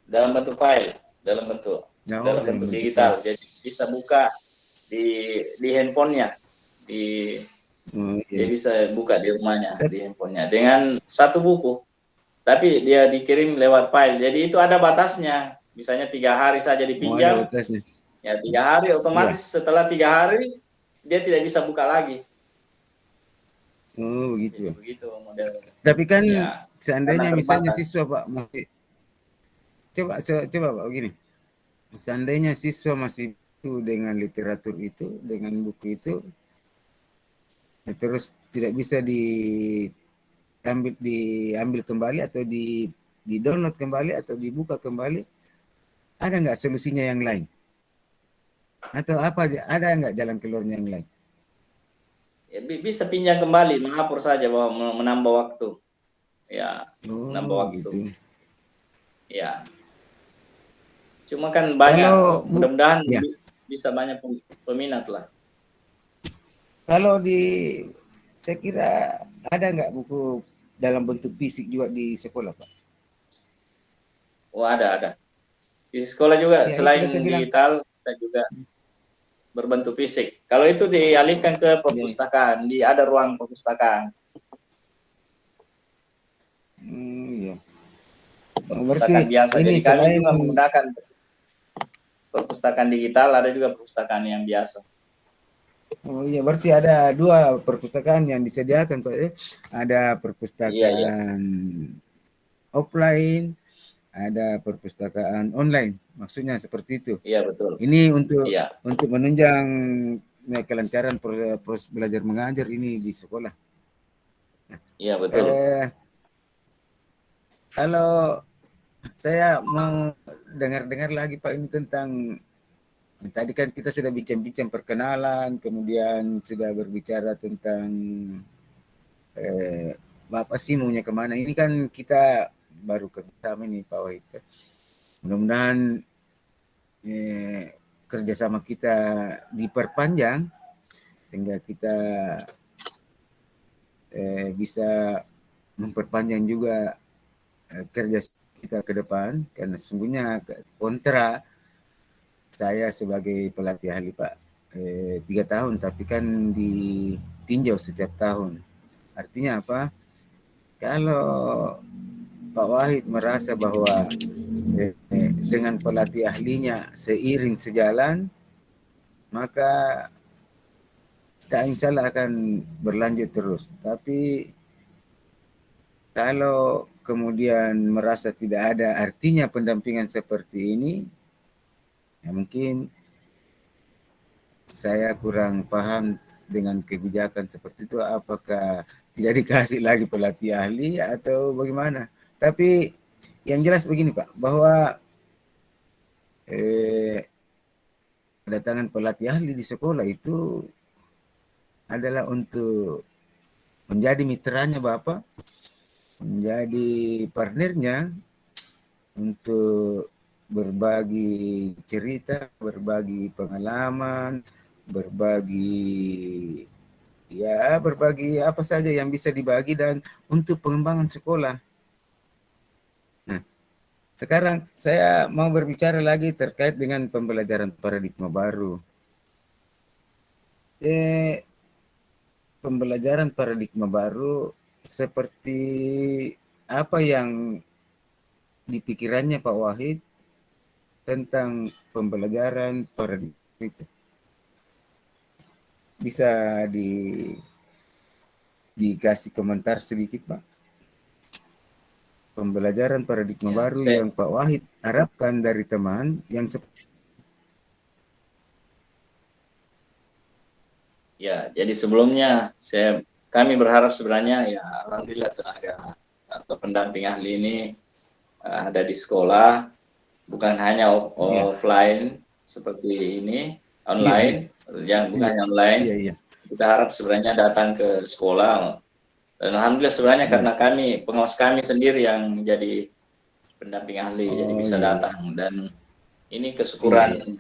dalam bentuk file, dalam bentuk Oh, dalam bentuk file. digital. Jadi bisa buka di handphonenya, di Oh dia iya. bisa buka di rumahnya, Tapi, di handphonenya dengan satu buku. Tapi dia dikirim lewat file. Jadi itu ada batasnya. Misalnya 3 hari saja oh ada dipinjam, batasnya. ya 3 hari Iya. otomatis setelah 3 hari dia tidak bisa buka lagi. Oh Jadi begitu. begitu model. Tapi kan Ya, karena seandainya misalnya terbatas. siswa Pak masih coba Pak begini. Seandainya siswa masih itu dengan literatur itu, dengan buku itu, ya terus tidak bisa diambil kembali atau di download kembali atau dibuka kembali, ada nggak solusinya yang lain atau apa ada nggak jalan keluarnya yang lain? Ya, bisa pinjam kembali, menghapus saja bahwa menambah waktu. Ya, menambah Oh waktu. begitu. Ya, cuma kan banyak, Kalau mudah-mudahan ya bisa banyak peminat lah. kalau saya kira ada nggak buku dalam bentuk fisik juga di sekolah Pak? Oh, ada. Di sekolah juga Ya itu saya selain bilang. digital, kita juga berbentuk fisik. Kalau itu dialihkan ke Ya, perpustakaan, ada ruang perpustakaan. iya. Oh, Perpustakaan berarti biasa. ini Jadi kami selain juga menggunakan perpustakaan digital, ada juga perpustakaan yang biasa. oh iya, berarti ada dua perpustakaan yang disediakan Pak. Ada Iya, iya. perpustakaan offline, ada perpustakaan online. Maksudnya seperti itu. Iya, betul. Ini Iya, untuk menunjang kelancaran proses belajar mengajar ini di sekolah. iya betul. Eh, kalau saya mau dengar-dengar lagi Pak ini tentang tadi kan kita sudah bincang-bincang perkenalan, kemudian sudah berbicara tentang Bapak sih maunya kemana. Ini kan kita baru kerjasama nih Pak Wahid. Mudah-mudahan kerjasama kita diperpanjang sehingga kita bisa memperpanjang juga kerja kita ke depan, karena sesungguhnya kontra saya sebagai pelatih ahli Pak 3 tahun, tapi kan ditinjau setiap tahun. Artinya apa? Kalau Pak Wahid merasa bahwa dengan pelatih ahlinya seiring sejalan, maka kita insya Allah akan berlanjut terus. Tapi kalau kemudian merasa tidak ada artinya pendampingan seperti ini, ya mungkin saya kurang paham dengan kebijakan seperti itu, apakah tidak dikasih lagi pelatih ahli atau bagaimana. Tapi yang jelas begini Pak, bahwa kedatangan pelatih ahli di sekolah itu adalah untuk menjadi mitranya Bapak, menjadi partnernya untuk berbagi cerita, berbagi pengalaman, berbagi apa saja yang bisa dibagi dan untuk pengembangan sekolah. Nah, sekarang saya mau berbicara lagi terkait dengan pembelajaran paradigma baru. Pembelajaran paradigma baru seperti apa yang dipikirannya Pak Wahid tentang pembelajaran paradigma itu? Bisa dikasih komentar sedikit Pak? Pembelajaran paradigma Ya, baru yang Pak Wahid harapkan dari teman yang ya, jadi sebelumnya kami berharap sebenarnya ya alhamdulillah tenaga atau pendamping ahli ini ada di sekolah, bukan hanya offline seperti ini, online, yang bukan hanya online. Kita harap sebenarnya datang ke sekolah. Dan alhamdulillah sebenarnya karena pengawas kami sendiri yang jadi pendamping ahli, jadi bisa datang. Dan ini kesyukuran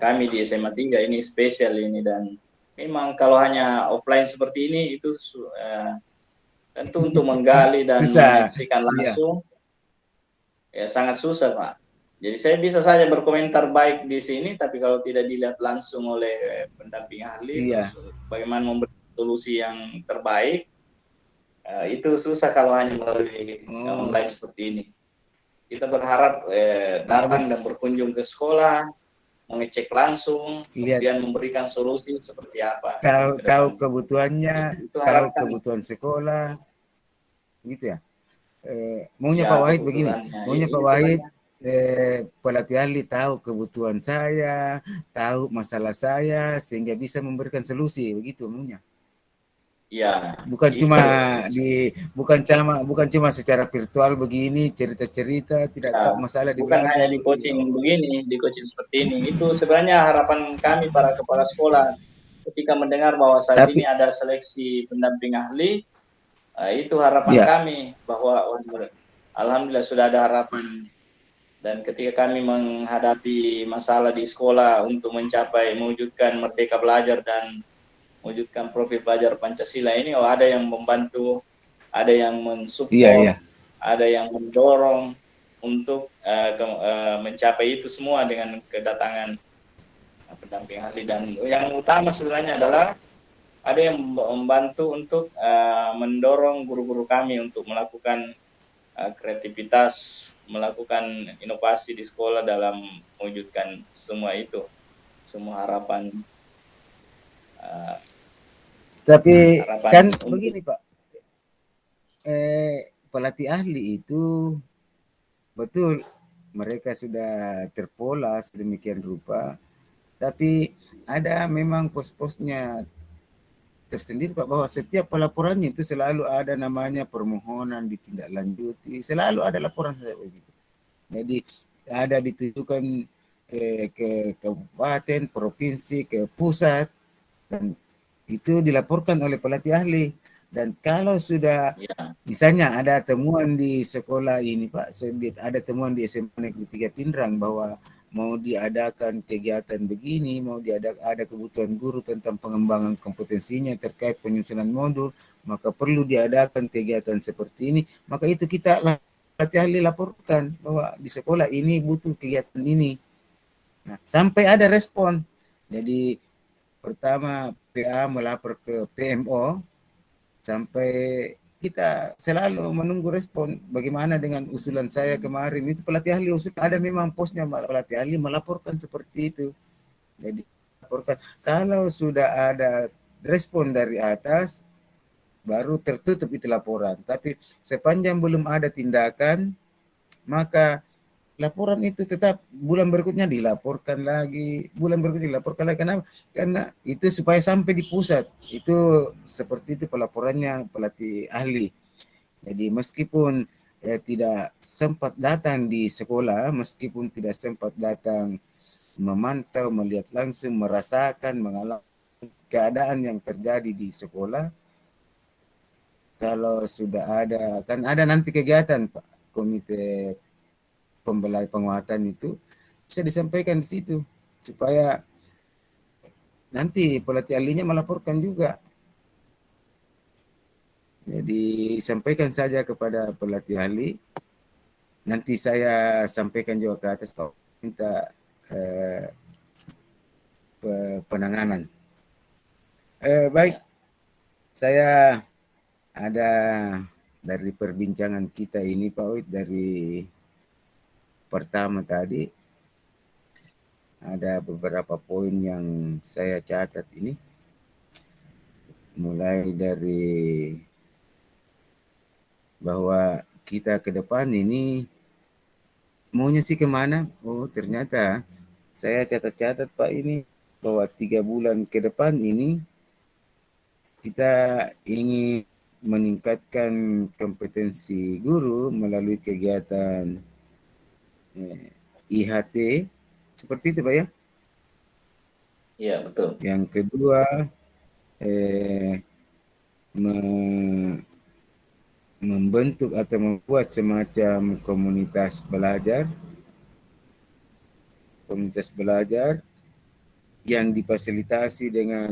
kami di SMA 3 ini spesial ini, dan memang kalau hanya offline seperti ini itu tentu untuk menggali dan menyaksikan langsung ya sangat susah Pak. Jadi saya bisa saja berkomentar baik di sini, tapi kalau tidak dilihat langsung oleh pendamping ahli, terus bagaimana memberi solusi yang terbaik, itu susah kalau hanya melalui online seperti ini. Kita berharap datang dan berkunjung ke sekolah, mengecek langsung, kemudian memberikan solusi seperti apa. Tahu kebutuhannya, tahu kebutuhan sekolah, gitu ya. Maunya Pak Wahid begini, maunya Pak Wahid pelatih ahli tahu kebutuhan saya, tahu masalah saya, sehingga bisa memberikan solusi, begitu maunya. Ya, bukan cuma secara virtual begini cerita-cerita, tidak tahu masalah di bukan belakang. Hanya di coaching begini, di coaching seperti ini. Itu sebenarnya harapan kami para kepala sekolah ketika mendengar bahwa saat ini ada seleksi pendamping ahli. Itu harapan kami bahwa alhamdulillah sudah ada harapan, dan ketika kami menghadapi masalah di sekolah untuk mewujudkan merdeka belajar dan mewujudkan profil pelajar Pancasila ini, ada yang membantu, ada yang mensupport, ada yang mendorong untuk mencapai itu semua dengan kedatangan pendamping ahli. Dan yang utama sebenarnya adalah ada yang membantu untuk mendorong guru-guru kami untuk melakukan kreativitas, melakukan inovasi di sekolah dalam mewujudkan semua itu, semua harapan. Tapi kan begini Pak, pelatih ahli itu betul mereka sudah terpola sedemikian rupa, tapi ada memang pos-posnya tersendiri Pak, bahwa setiap pelaporannya itu selalu ada namanya permohonan ditindaklanjuti, selalu ada laporan saya begitu. Jadi ada ditujukan ke kabupaten, provinsi, ke pusat, dan itu dilaporkan oleh pelatih ahli. Dan kalau sudah Ya, misalnya ada temuan di sekolah ini Pak, ada temuan di SMA Negeri 3 Pindrang bahwa mau diadakan kegiatan begini, mau ada kebutuhan guru tentang pengembangan kompetensinya terkait penyusunan modul, maka perlu diadakan kegiatan seperti ini, maka itu kita pelatih ahli laporkan bahwa di sekolah ini butuh kegiatan ini. Nah, sampai ada respon. Jadi pertama PA melapor ke PMO, sampai kita selalu menunggu respon. Bagaimana dengan usulan saya kemarin itu, pelatih ahli usul, ada memang posnya pelatih ahli melaporkan seperti itu. Jadi laporkan kalau sudah ada respon dari atas baru tertutup itu laporan. Tapi sepanjang belum ada tindakan, maka laporan itu tetap bulan berikutnya dilaporkan lagi, bulan berikutnya dilaporkan lagi. Kenapa? Karena itu supaya sampai di pusat. Itu seperti itu pelaporannya pelatih ahli. Jadi meskipun tidak sempat datang di sekolah, meskipun tidak sempat datang memantau, melihat langsung, merasakan, mengalami keadaan yang terjadi di sekolah, kalau sudah ada, kan ada nanti kegiatan Pak, komite pembelajaran penguatan itu bisa disampaikan di situ supaya nanti pelatih ahlinya melaporkan juga. Jadi sampaikan saja kepada pelatih ahli, nanti saya sampaikan juga ke atas Pak, minta eh, penanganan. Baik, ya, saya ada dari perbincangan kita ini Pak Wid, dari pertama tadi ada beberapa poin yang saya catat ini, mulai dari bahwa kita ke depan ini maunya sih kemana? Oh ternyata saya catat-catat Pak ini bahwa 3 bulan ke depan ini kita ingin meningkatkan kompetensi guru melalui kegiatan IHT seperti itu Pak ya. iya betul. Yang kedua eh, me- membentuk atau membuat semacam komunitas belajar yang difasilitasi dengan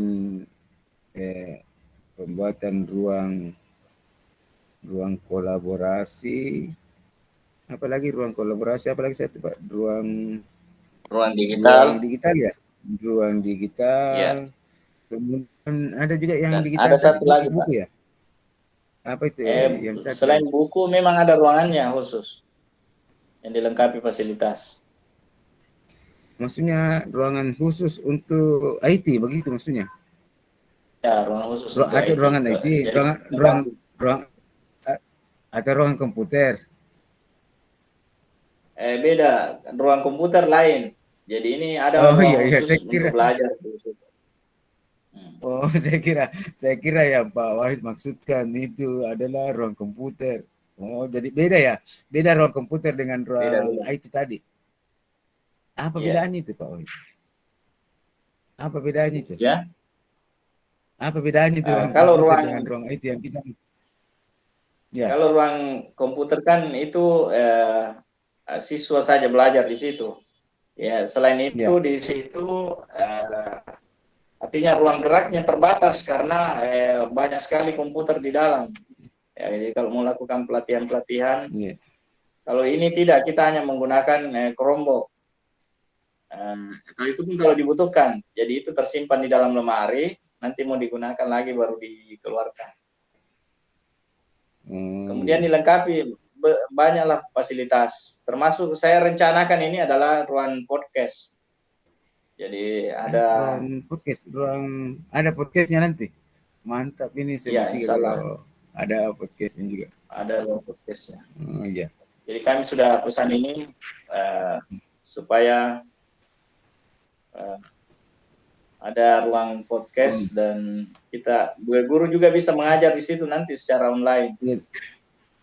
eh, pembuatan ruang ruang kolaborasi, apalagi ruang kolaborasi, apalagi satu Pak, Ruang digital, ruang digital ya, ruang ya. digital. Kemudian ada juga yang Dan digital ada tadi satu lagi Pak, buku-buku ya, apa itu yang satu selain lagi? buku memang ada ruangannya khusus yang dilengkapi fasilitas. Maksudnya ruangan khusus untuk IT begitu maksudnya? Ya, ruangan khusus untuk Atau IT. ruangan IT, Jadi ruangan ruang dilengkapi. ruang atau ruang komputer? Beda, ruang komputer lain. Jadi ini ada Oh ruang iya iya, khusus saya untuk kira. belajar di situ. Hmm. Oh, saya kira ya Pak Wahid maksudkan itu adalah ruang komputer. Oh, jadi beda ya? Beda ruang komputer dengan ruang Beda-beda. IT tadi. Apa Ya, bedanya itu Pak Wahid? Apa bedanya itu? ya. Apa bedanya itu ruang Kalau komputer ruang dengan ruang IT yang kita? Ya, kalau ruang komputer kan itu siswa saja belajar di situ. Ya, selain itu ya, di situ artinya ruang geraknya terbatas karena banyak sekali komputer di dalam. Ya, jadi kalau melakukan pelatihan-pelatihan, ya. kalau ini tidak, kita hanya menggunakan Chromebook. Kalau itu pun kalau dibutuhkan, jadi itu tersimpan di dalam lemari, nanti mau digunakan lagi baru dikeluarkan. Oh Kemudian ya. dilengkapi banyaklah fasilitas, termasuk saya rencanakan ini adalah ruang podcast. Jadi ada, Ruang podcast, ada podcastnya nanti. Mantap ini ya seperti insya Allah kalau ada podcastnya juga. ada ruang podcastnya. Oh iya. Jadi kami sudah pesan ini supaya uh, ada ruang podcast dan kita guru juga bisa mengajar di situ nanti secara online. Ya,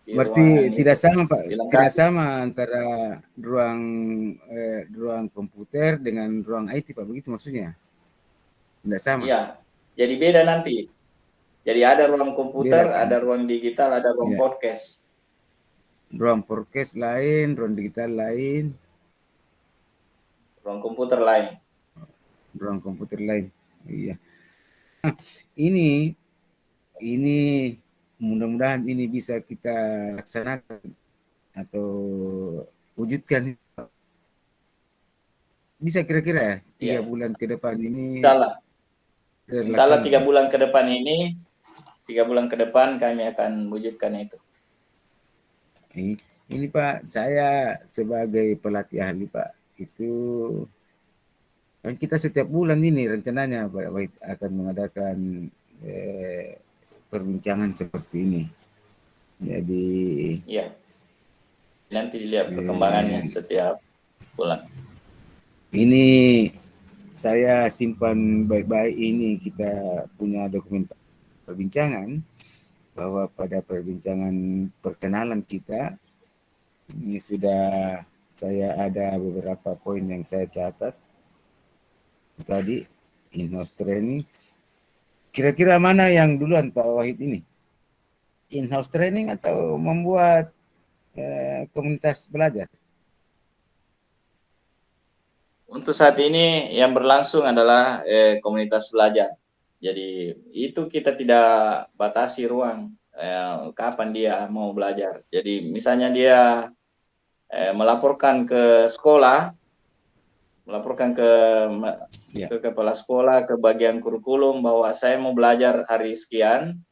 di ruangan Berarti tidak itu. sama Pak, tidak Dilengkapi. sama antara ruang ruang komputer dengan ruang IT Pak, begitu maksudnya? Tidak sama, Iya, jadi beda nanti. Jadi ada ruang komputer, beda Pak. ada ruang digital, ada ruang Ya, podcast. ruang podcast lain, ruang digital lain, Ruang komputer lain. ruang komputer lain. Iya. Ini ini mudah-mudahan ini bisa kita laksanakan atau wujudkan. Bisa kira-kira ya, Iya, 3 bulan ke depan ini insya Allah. Insya Allah terlaksana Pak. 3 bulan ke depan ini, 3 bulan ke depan kami akan wujudkan itu. Ini Pak, saya sebagai pelatih ahli Pak, itu kan kita setiap bulan ini rencananya Pak Wahid akan mengadakan perbincangan seperti ini. Jadi Iya, nanti dilihat perkembangannya eh, setiap bulan. ini saya simpan baik-baik, ini kita punya dokumen perbincangan bahwa pada perbincangan perkenalan kita ini sudah saya ada beberapa poin yang saya catat tadi, in-house training. Kira-kira mana yang duluan Pak Wahid ini? In-house training atau membuat komunitas belajar? Untuk saat ini yang berlangsung adalah komunitas belajar. Jadi itu kita tidak batasi ruang kapan dia mau belajar. Jadi misalnya dia melaporkan ke sekolah, melaporkan Ya, ke kepala sekolah, ke bagian kurikulum bahwa saya mau belajar hari sekian.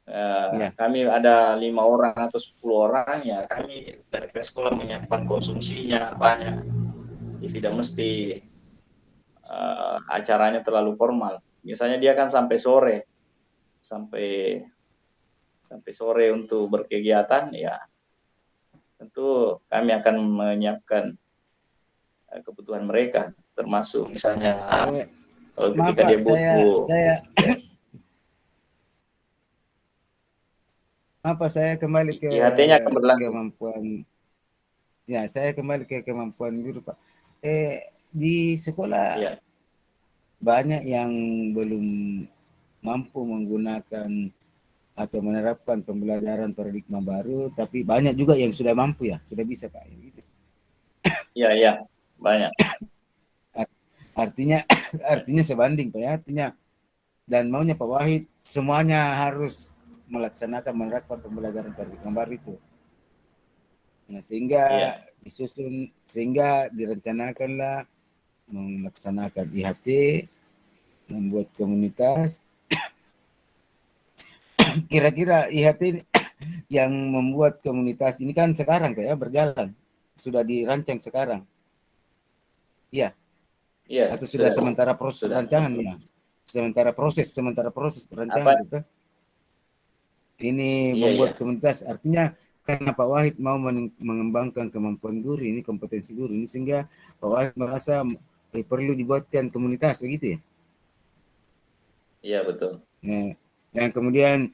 ya, Kami ada 5 orang atau 10 orang, ya kami dari sekolah menyiapkan konsumsinya, apanya. Tidak mesti acaranya terlalu formal. Misalnya dia kan sampai sore, sampai sore untuk berkegiatan, ya tentu kami akan menyiapkan kebutuhan mereka, termasuk misalnya kalau maaf ketika Pak, dia butuh. saya kembali ke IHT-nya akan berlangsung. kemampuan, ya saya kembali ke kemampuan guru Pak. Di sekolah Ya, banyak yang belum mampu menggunakan atau menerapkan pembelajaran paradigma baru, tapi banyak juga yang sudah mampu ya, sudah bisa Pak. Gitu. ya, ya, banyak. Artinya artinya sebanding Pak ya, artinya dan maunya Pak Wahid semuanya harus melaksanakan menerapkan pembelajaran paradigma baru itu. Nah, sehingga Iya, disusun, sehingga direncanakanlah melaksanakan IHT, membuat komunitas. Kira-kira IHT yang membuat komunitas ini kan sekarang Pak ya berjalan, sudah dirancang sekarang. Iya, iya, atau sudah sementara proses sudah. rancangan ya. Sementara proses perancangan Apa? gitu. Ini Iya, iya, membuat komunitas, artinya karena Pak Wahid mau mengembangkan kemampuan guru ini, kompetensi guru ini, sehingga Pak Wahid merasa perlu dibuatkan komunitas begitu ya. iya betul. Nah, yang kemudian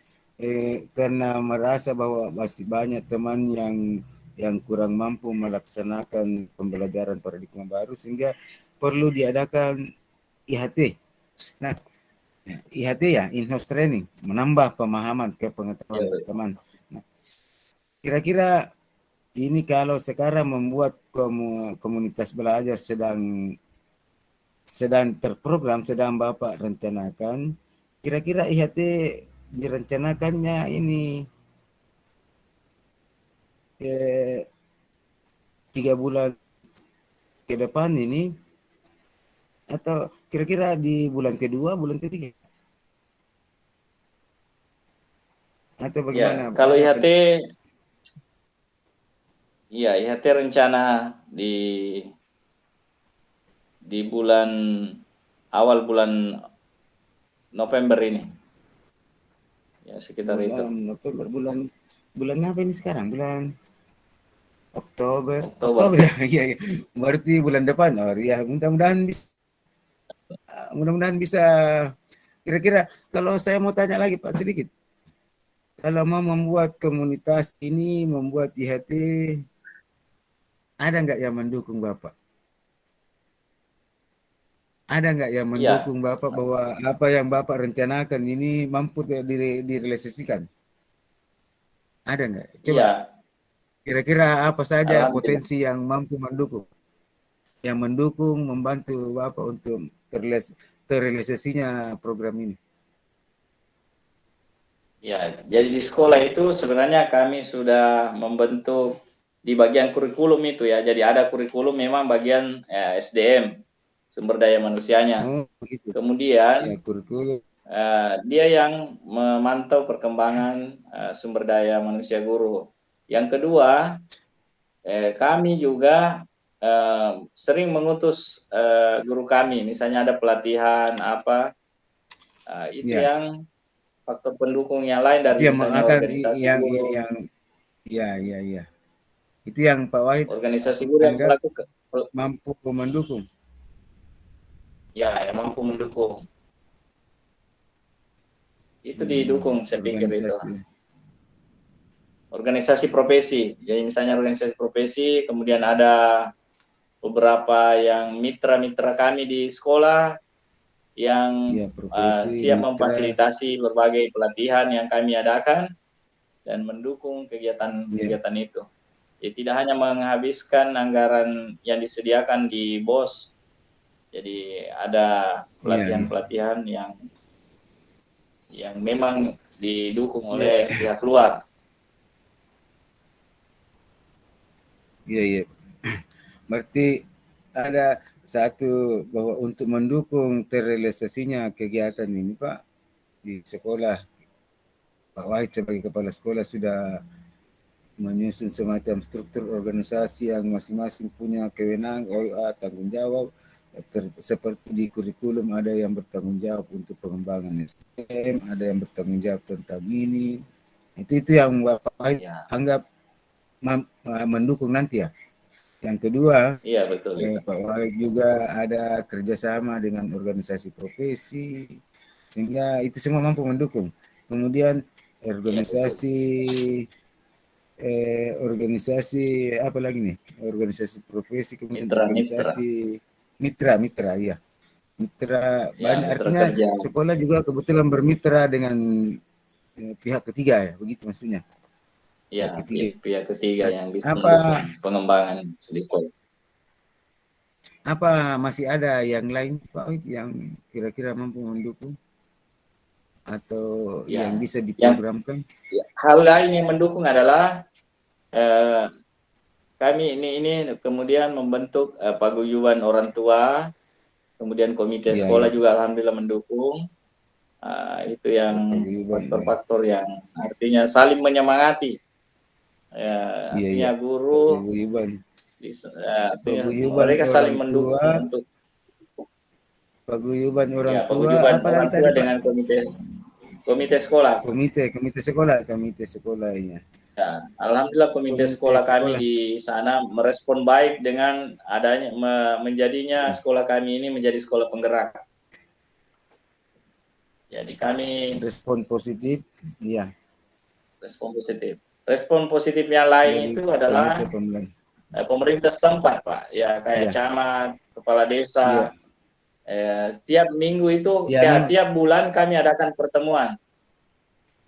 karena merasa bahwa masih banyak teman yang kurang mampu melaksanakan pembelajaran paradigma baru, sehingga perlu diadakan IHT. Nah, IHT ya, in-house training, menambah pemahaman ke Iya, pengetahuan teman. Nah, kira-kira ini kalau sekarang membuat komunitas belajar sedang sedang terprogram, sedang Bapak rencanakan, kira-kira IHT direncanakannya ini 3 bulan ke depan ini, atau kira-kira di bulan kedua, bulan ketiga, atau ya. bagaimana Kalau ada IHT, iya IHT rencana di bulan awal bulan November ini, ya sekitar itu. bulan November, bulan bulan apa ini sekarang? Bulan Oktober, Oktober. Oktober ya, iya, iya. Berarti bulan depan, oh ya mudah-mudahan bisa, mudah-mudahan bisa. Kira-kira kalau saya mau tanya lagi Pak sedikit, kalau mau membuat komunitas ini, membuat IHT, ada nggak yang mendukung Bapak? Ada nggak yang Iya, mendukung Bapak bahwa apa yang Bapak rencanakan ini mampu direalisasikan? Ada nggak? Coba iya, kira-kira apa saja alhamdulillah. potensi yang mampu mendukung? Yang mendukung, membantu Bapak untuk terrealisasinya program ini. Ya, jadi di sekolah itu sebenarnya kami sudah membentuk di bagian kurikulum itu ya. Jadi ada kurikulum memang bagian SDM, sumber daya manusianya. Oh, begitu. Ya, Kemudian kurikulum. dia yang memantau perkembangan sumber daya manusia guru. Yang kedua, kami juga sering mengutus guru kami, misalnya ada pelatihan apa, itu Ya, yang faktor pendukung yang lain itu dari yang misalnya akan organisasi yang guru, yang ya. Itu yang Pak Wahid organisasi guru yang anggap melakukan, mampu mendukung. ya yang mampu mendukung. Itu didukung, saya pikir itu. Organisasi. Organisasi profesi, jadi misalnya organisasi profesi, kemudian ada beberapa yang mitra-mitra kami di sekolah yang Ya, profesi, siap mitra. memfasilitasi berbagai pelatihan yang kami adakan dan mendukung Ya, kegiatan-kegiatan itu. Jadi tidak hanya menghabiskan anggaran yang disediakan di BOS, jadi ada ya. pelatihan-pelatihan yang memang didukung Ya, oleh pihak luar. ya. Berarti ada satu bahwa untuk mendukung terrealisasinya kegiatan ini Pak di sekolah, Pak Wahid sebagai kepala sekolah sudah menyusun semacam struktur organisasi yang masing-masing punya kewenangan, tanggung jawab. Seperti di kurikulum ada yang bertanggung jawab untuk pengembangan SDM, ada yang bertanggung jawab tentang ini. Itu yang Bapak Wahid Ya, anggap mendukung nanti ya. Yang kedua, iya betul itu. Pak Wahid juga ada kerjasama dengan organisasi profesi, sehingga itu semua mampu mendukung. Kemudian Iya betul. organisasi organisasi apa lagi nih? Organisasi profesi, kemudian Mitra-mitra, organisasi mitra, ya. Mitra ya banyak, mitra artinya kerja, sekolah juga kebetulan bermitra dengan pihak ketiga ya, begitu maksudnya. ya Pihak ketiga. pihak ketiga yang bisa mendukung Apa pengembangan di sekolah. apa masih ada yang lain Pak Wid yang kira-kira mampu mendukung atau yang Ya, bisa yang diprogramkan? ya, hal lain yang mendukung adalah eh, kami ini kemudian membentuk paguyuban orang tua, kemudian komite Iya, sekolah iya. juga alhamdulillah mendukung. Itu Oh, yang paguyuban ya. faktor-faktor yang artinya saling menyemangati. Iya, Artinya iya. guru, Paguyuban. artinya Paguyuban mereka orang saling tua, mendukung untuk paguyuban orang ya tua, paguyuban apalagi orang tadi tua Pak? dengan komite sekolah. Komite sekolah ya. Ya, alhamdulillah komite Komite sekolah kami sekolah. di sana merespon baik dengan adanya menjadinya Ya. sekolah kami ini menjadi sekolah penggerak. Jadi kami Respon positif, ya, respon positif. Respon positif yang lain dari itu komite adalah pemilih. pemerintah setempat, Pak. Ya kayak Ya, camat, kepala ya, desa. Tiap minggu itu, ya memang. tiap bulan kami adakan pertemuan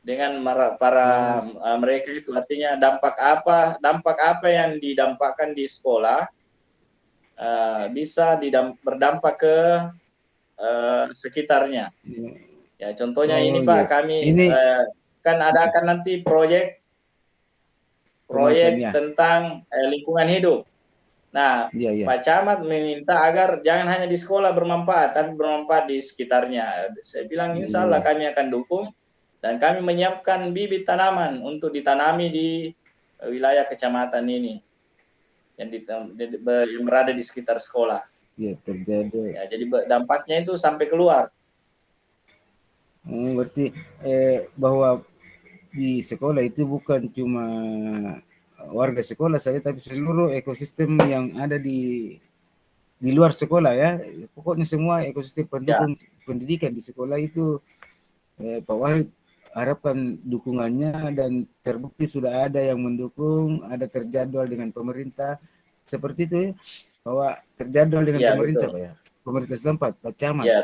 dengan para Oh, mereka itu. Artinya dampak apa yang didampakkan di sekolah bisa berdampak ke sekitarnya. ya. Ya contohnya Oh ini iya. Pak, kami Ini kan adakan nanti proyek pemanfaatan proyek ya. tentang lingkungan hidup. Nah, Iya, iya. Pak Camat meminta agar jangan hanya di sekolah bermanfaat, tapi bermanfaat di sekitarnya. Saya bilang insya Allah Iya. kami akan dukung dan kami menyiapkan bibit tanaman untuk ditanami di wilayah kecamatan ini yang berada di sekitar sekolah. Iya, terjadi. Ya, jadi dampaknya itu sampai keluar. Berarti bahwa di sekolah itu bukan cuma warga sekolah saja, tapi seluruh ekosistem yang ada di luar sekolah ya. Pokoknya semua ekosistem Ya, pendukung pendidikan di sekolah itu Pak Wahid harapkan dukungannya, dan terbukti sudah ada yang mendukung, ada terjadwal dengan pemerintah seperti itu ya, bahwa terjadwal dengan Ya, pemerintah betul. Pak ya, pemerintah setempat, Pak Camat. Ya,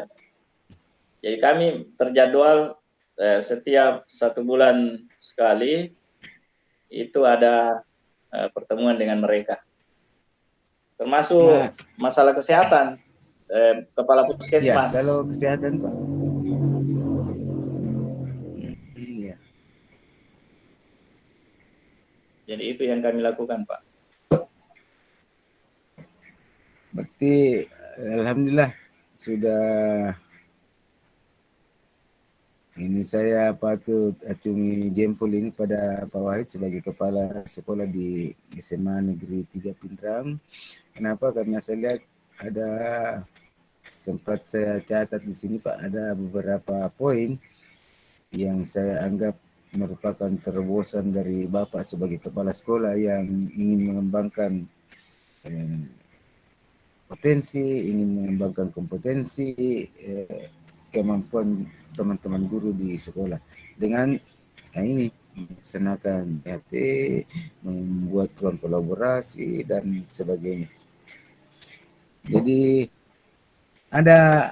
jadi kami terjadwal setiap 1 bulan sekali itu ada pertemuan dengan mereka, Nah, termasuk masalah kesehatan, kepala ya kalau puskesmas. kesehatan Pak. Iya. Jadi itu yang kami lakukan, Pak. Berarti alhamdulillah sudah, ini saya patut acungi jempol ini pada Pak Wahid sebagai kepala sekolah di SMA Negeri 3 Pindrang. Kenapa? Karena saya lihat ada, sempat saya catat di sini Pak, ada beberapa poin yang saya anggap merupakan terobosan dari Bapak sebagai kepala sekolah yang ingin mengembangkan potensi, ingin mengembangkan kompetensi, kemampuan teman-teman guru di sekolah dengan ini melaksanakan BHT, membuat ruang kolaborasi dan sebagainya. Jadi ada,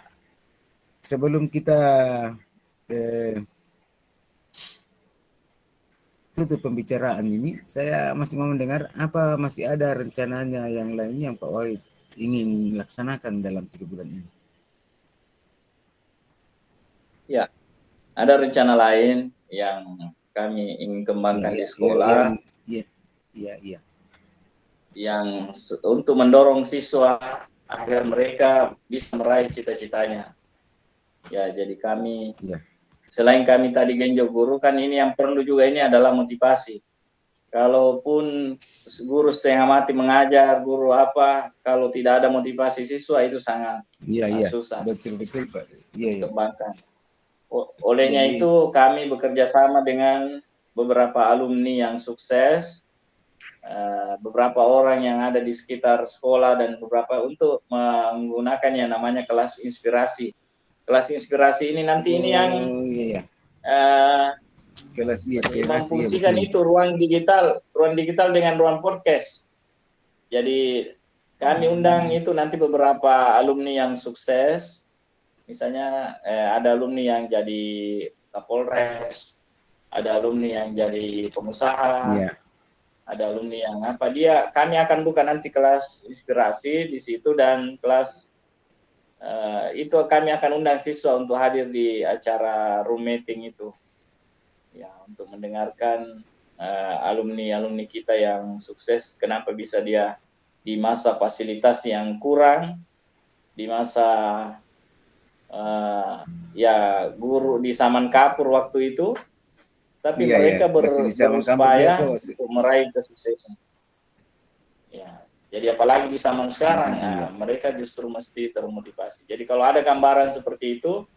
sebelum kita tutup pembicaraan ini, saya masih mau mendengar apa masih ada rencananya yang lainnya yang Pak Wahid ingin laksanakan dalam 3 bulan ini. Ya, ada rencana lain yang kami ingin kembangkan di sekolah, Iya. yang untuk mendorong siswa agar mereka bisa meraih cita-citanya. Ya, jadi kami, Ya. selain kami tadi genjot guru, kan ini yang perlu juga ini adalah motivasi. Kalaupun guru setengah mati mengajar, guru apa, kalau tidak ada motivasi siswa itu sangat Iya. susah Betul Pak. Iya. dikembangkan. Olehnya Jadi itu kami bekerja sama dengan beberapa alumni yang sukses, beberapa orang yang ada di sekitar sekolah, dan beberapa untuk menggunakan yang namanya kelas inspirasi. Kelas inspirasi ini nanti ini yang iya. Kelas inspirasi ya, memfungsikan betul. itu ruang digital dengan ruang podcast. Jadi kami undang itu nanti beberapa alumni yang sukses. Misalnya ada alumni yang jadi Kapolres, ada alumni yang jadi pengusaha, Iya. ada alumni yang apa, kami akan buka nanti kelas inspirasi di situ, dan kelas itu kami akan undang siswa untuk hadir di acara room meeting itu, ya, untuk mendengarkan alumni kita yang sukses, kenapa bisa dia di masa fasilitas yang kurang, di masa ya guru di zaman kapur waktu itu, tapi mereka berupaya untuk meraih kesuksesan. Ya, jadi apalagi di zaman sekarang, mereka justru mesti termotivasi. Jadi kalau ada gambaran seperti itu,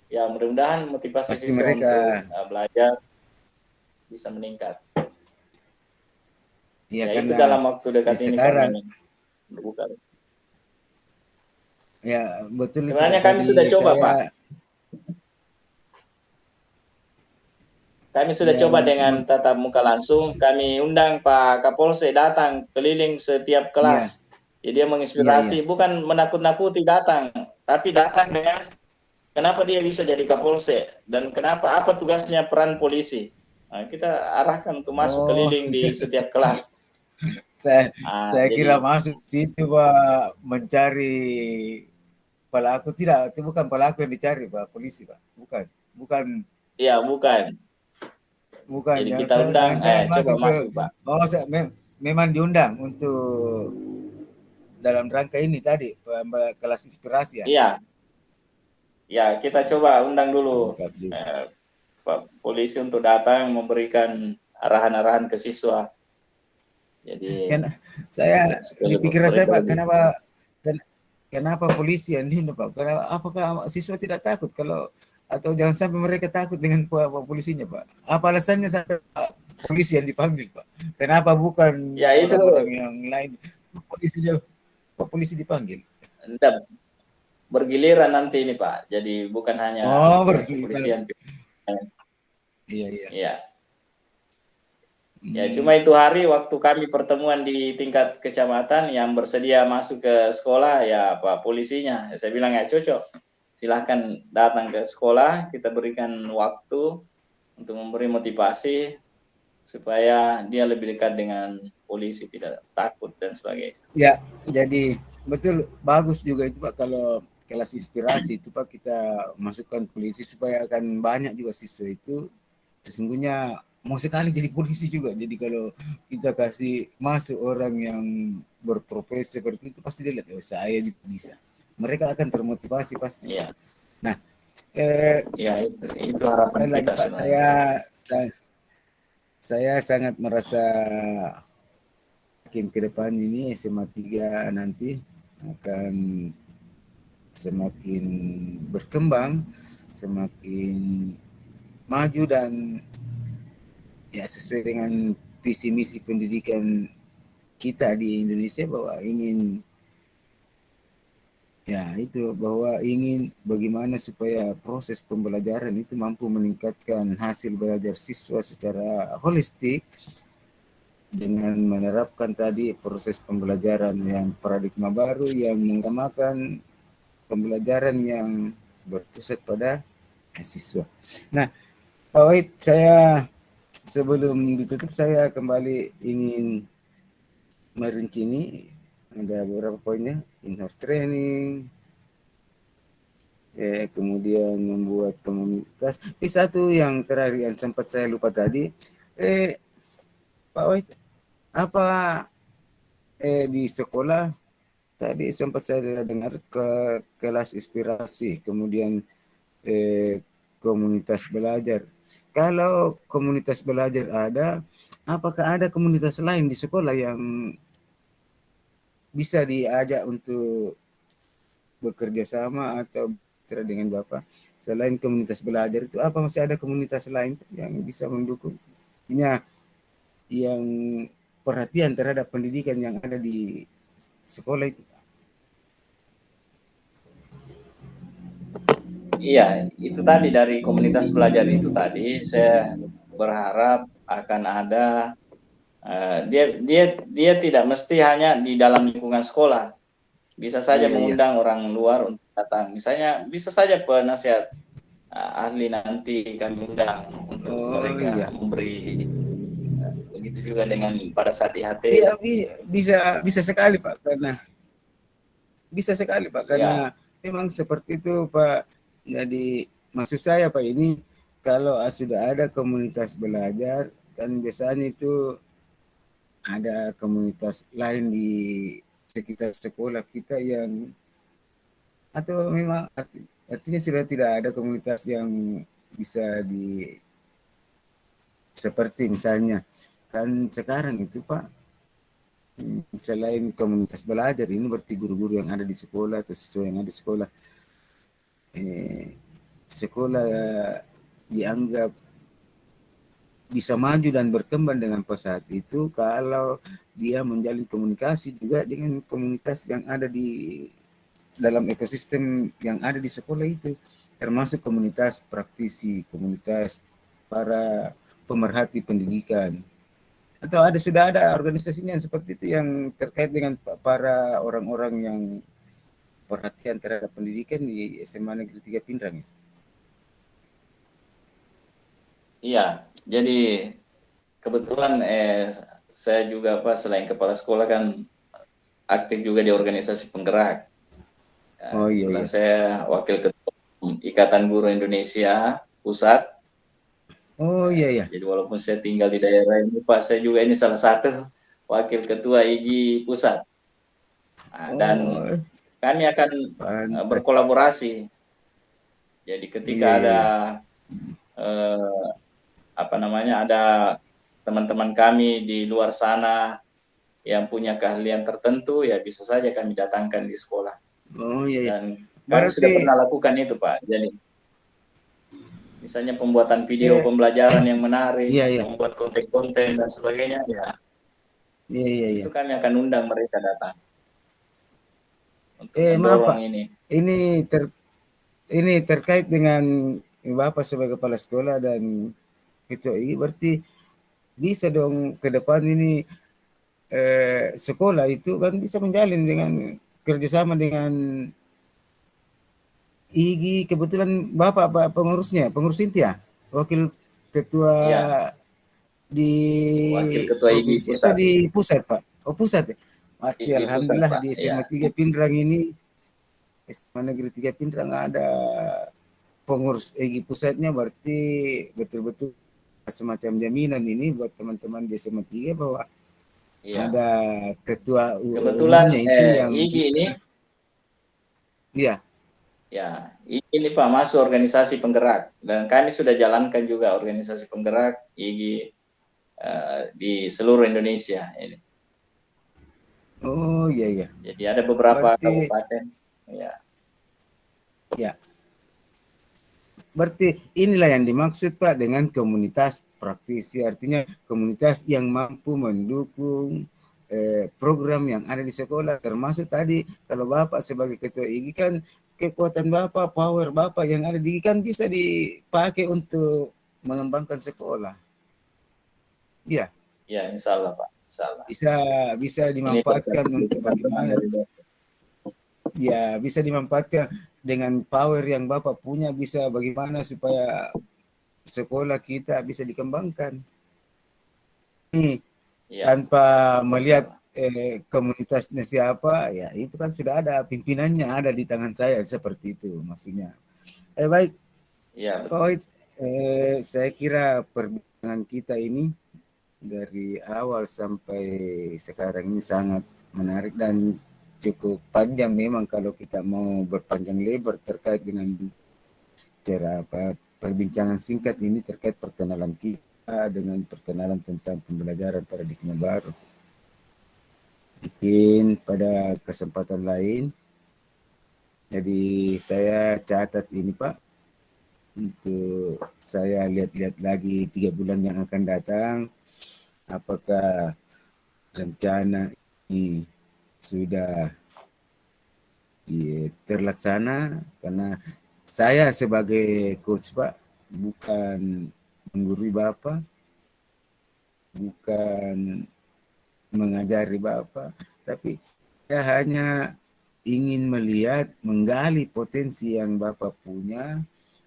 ya mudah-mudahan motivasi pasti siswa mereka untuk belajar bisa meningkat. Ya, itu dalam waktu dekat ini sekarang, kami berbuka. Ya, betul. Sebenarnya kami sudah coba, Pak. Kami sudah coba dengan tatap muka langsung. Kami undang Pak Kapolsek datang keliling setiap kelas. Jadi dia menginspirasi, bukan menakut-nakuti datang, tapi datang dengan kenapa dia bisa jadi Kapolsek dan kenapa, apa tugasnya, peran polisi. Nah, kita arahkan untuk masuk keliling di setiap kelas. Saya kira masuk situ Pak, mencari pelaku. Tidak, itu bukan pelaku yang dicari Pak, polisi Pak. Bukan. Iya, bukan. Jadi kita undang, coba masuk Pak. Memang diundang untuk dalam rangka ini tadi, kelas inspirasi ya? Iya. Ya, kita coba undang dulu Pak polisi untuk datang memberikan arahan-arahan ke siswa. Jadi saya di pikiran saya Pak, kenapa polisi yang ini Pak? Apakah siswa tidak takut kalau, atau jangan sampai mereka takut dengan polisinya Pak? Apa alasannya sampai polisi yang dipanggil Pak? Kenapa bukan orang-orang yang lain? Polisi dipanggil? Bergiliran nanti ini Pak. Jadi bukan hanya kepolisian. Iya, iya. Ya. Ya, cuma itu hari waktu kami pertemuan di tingkat kecamatan yang bersedia masuk ke sekolah, ya Pak polisinya. Saya bilang ya cocok, silahkan datang ke sekolah, kita berikan waktu untuk memberi motivasi supaya dia lebih dekat dengan polisi, tidak takut dan sebagainya. Ya, jadi betul bagus juga itu Pak kalau kelas inspirasi itu Pak kita masukkan polisi supaya akan banyak juga siswa itu sesungguhnya mau sekali jadi polisi juga. Jadi kalau kita kasih masuk orang yang berprofesi seperti itu pasti dia lihat oh saya juga bisa. Mereka akan termotivasi pasti. Iya, Nah, eh, ya itu harapan sekali lagi kita Pak sebenarnya. saya sangat merasa makin ke depan ini SMA 3 nanti akan semakin berkembang, semakin maju dan ya sesuai dengan visi misi pendidikan kita di Indonesia bahwa ingin ya itu bahwa ingin bagaimana supaya proses pembelajaran itu mampu meningkatkan hasil belajar siswa secara holistik dengan menerapkan tadi proses pembelajaran yang paradigma baru yang mengutamakan pembelajaran yang berpusat pada siswa. Nah, Pak Wahid, saya sebelum ditutup saya kembali ingin merinci ini ada beberapa poinnya in-house training, kemudian membuat komunitas. Satu yang terakhir yang sempat saya lupa tadi, Pak Wahid, apa di sekolah tadi sempat saya dengar ke kelas inspirasi, kemudian komunitas belajar. Kalau komunitas belajar ada, apakah ada komunitas lain di sekolah yang bisa diajak untuk bekerja sama atau bermitra dengan Bapak? Selain komunitas belajar itu, apa masih ada komunitas lain yang bisa mendukung? Yang perhatian terhadap pendidikan yang ada di sekolah itu. Iya, itu tadi dari komunitas belajar itu tadi saya berharap akan ada dia dia dia tidak mesti hanya di dalam lingkungan sekolah. Bisa saja Iya, iya. mengundang orang luar untuk datang. Misalnya bisa saja penasihat ahli nanti kami undang untuk Oh mereka iya. memberi begitu juga dengan pada saat IHT. Iya, bisa bisa sekali Pak karena Ya, memang seperti itu Pak. Jadi maksud saya Pak ini kalau sudah ada komunitas belajar kan biasanya itu ada komunitas lain di sekitar sekolah kita yang atau memang artinya sudah tidak ada komunitas yang bisa di seperti misalnya kan sekarang itu Pak selain komunitas belajar ini berarti guru-guru yang ada di sekolah atau siswa yang ada di sekolah eh, sekolah dianggap bisa maju dan berkembang dengan pesat itu kalau dia menjalin komunikasi juga dengan komunitas yang ada di dalam ekosistem yang ada di sekolah itu termasuk komunitas praktisi, komunitas para pemerhati pendidikan atau sudah ada organisasinya yang seperti itu yang terkait dengan para orang-orang yang perhatian terhadap pendidikan di SMA Negeri 3 Pindrang ya? iya. Jadi kebetulan saya juga selain kepala sekolah kan aktif juga di organisasi penggerak. Oh iya Kebetulan iya. saya wakil ketua Ikatan Guru Indonesia Pusat. Oh iya iya. Jadi walaupun saya tinggal di daerah ini, Pak, saya juga ini salah satu wakil ketua IGI Pusat. Dan Oh kami akan pantas. berkolaborasi. Jadi ketika Iya iya ada iya. eh, ada teman-teman kami di luar sana yang punya keahlian tertentu, ya bisa saja kami datangkan di sekolah. Oh iya iya. Dan kami sudah Berarti pernah lakukan itu, Pak. Jadi misalnya pembuatan video eh pembelajaran yang menarik, iya iya. membuat konten-konten dan sebagainya, ya Iya iya iya. itu kami akan undang mereka datang untuk Maaf mendorong Pak. ini. Ini ter ini terkait dengan Bapak sebagai kepala sekolah dan ketua ini berarti bisa dong ke depan ini sekolah itu kan bisa menjalin dengan kerjasama dengan IGI. Kebetulan Bapak pengurusnya, pengurus Intia, wakil ketua Ya, di wakil ketua IGI provinsi atau pusat. di pusat, Pak? Oh, pusat ya? Berarti IGI pusat, alhamdulillah Pak. di Ya. SMA 3 Pindrang ini, SMA Negeri 3 Pindrang ada pengurus IGI pusatnya, berarti betul-betul semacam jaminan ini buat teman-teman di SMA 3 bahwa Iya. ada ketua Kebetulan umumnya itu yang IGI bisa, ini, ya, ya, ini Pak masuk organisasi penggerak, dan kami sudah jalankan juga organisasi penggerak IGI di seluruh Indonesia ini. oh iya iya, Jadi ada beberapa berarti kabupaten. Ya, ya, berarti inilah yang dimaksud Pak dengan komunitas praktisi, artinya komunitas yang mampu mendukung program yang ada di sekolah, termasuk tadi kalau Bapak sebagai ketua IGI kan kekuatan Bapak, power Bapak yang ada di IGI kan bisa dipakai untuk mengembangkan sekolah. Iya, ya, insya Allah Pak, insya Allah. bisa bisa Ini berkat dimanfaatkan untuk dukungan bagaimana, dari Bapak. ya bisa dimanfaatkan dengan power yang Bapak punya, bisa bagaimana supaya sekolah kita bisa dikembangkan. Ini Ya, tanpa insya melihat Allah. komunitasnya siapa, ya itu kan sudah ada pimpinannya ada di tangan saya, seperti itu maksudnya. Baik, Ya, Pak betul. Wahid, saya kira perbincangan kita ini dari awal sampai sekarang ini sangat menarik dan cukup panjang memang kalau kita mau berpanjang lebar terkait dengan cara perbincangan singkat ini terkait perkenalan kita dengan perkenalan tentang pembelajaran paradigma baru. Mungkin pada kesempatan lain, jadi saya catat ini Pak, untuk saya lihat-lihat lagi 3 bulan yang akan datang, apakah rencana ini sudah terlaksana, karena saya sebagai coach Pak bukan menggurui Bapak, bukan mengajari Bapak, tapi saya hanya ingin melihat, menggali potensi yang Bapak punya,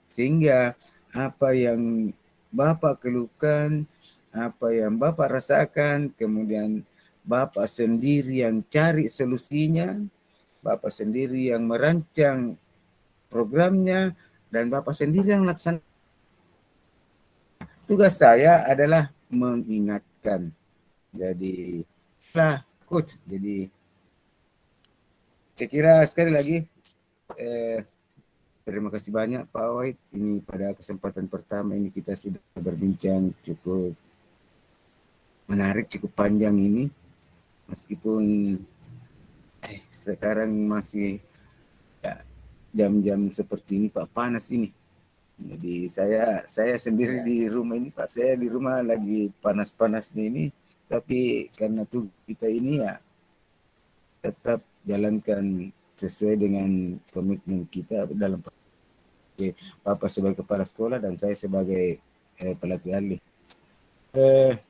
sehingga apa yang Bapak keluhkan, apa yang Bapak rasakan, kemudian Bapak sendiri yang cari solusinya, Bapak sendiri yang merancang programnya, dan Bapak sendiri yang laksanakan. Tugas saya adalah mengingatkan. Jadi, lah coach. Jadi, saya kira sekali lagi eh, terima kasih banyak Pak Wahid. Ini pada kesempatan pertama ini kita sudah berbincang cukup menarik, cukup panjang ini. Meskipun sekarang masih ya, jam-jam seperti ini Pak, panas ini. Jadi saya sendiri Ya, di rumah ini Pak, saya di rumah lagi panas-panasnya ini. Tapi karena tuh kita ini ya tetap jalankan sesuai dengan komitmen kita dalam Bapak sebagai kepala sekolah dan saya sebagai pelatih ahli.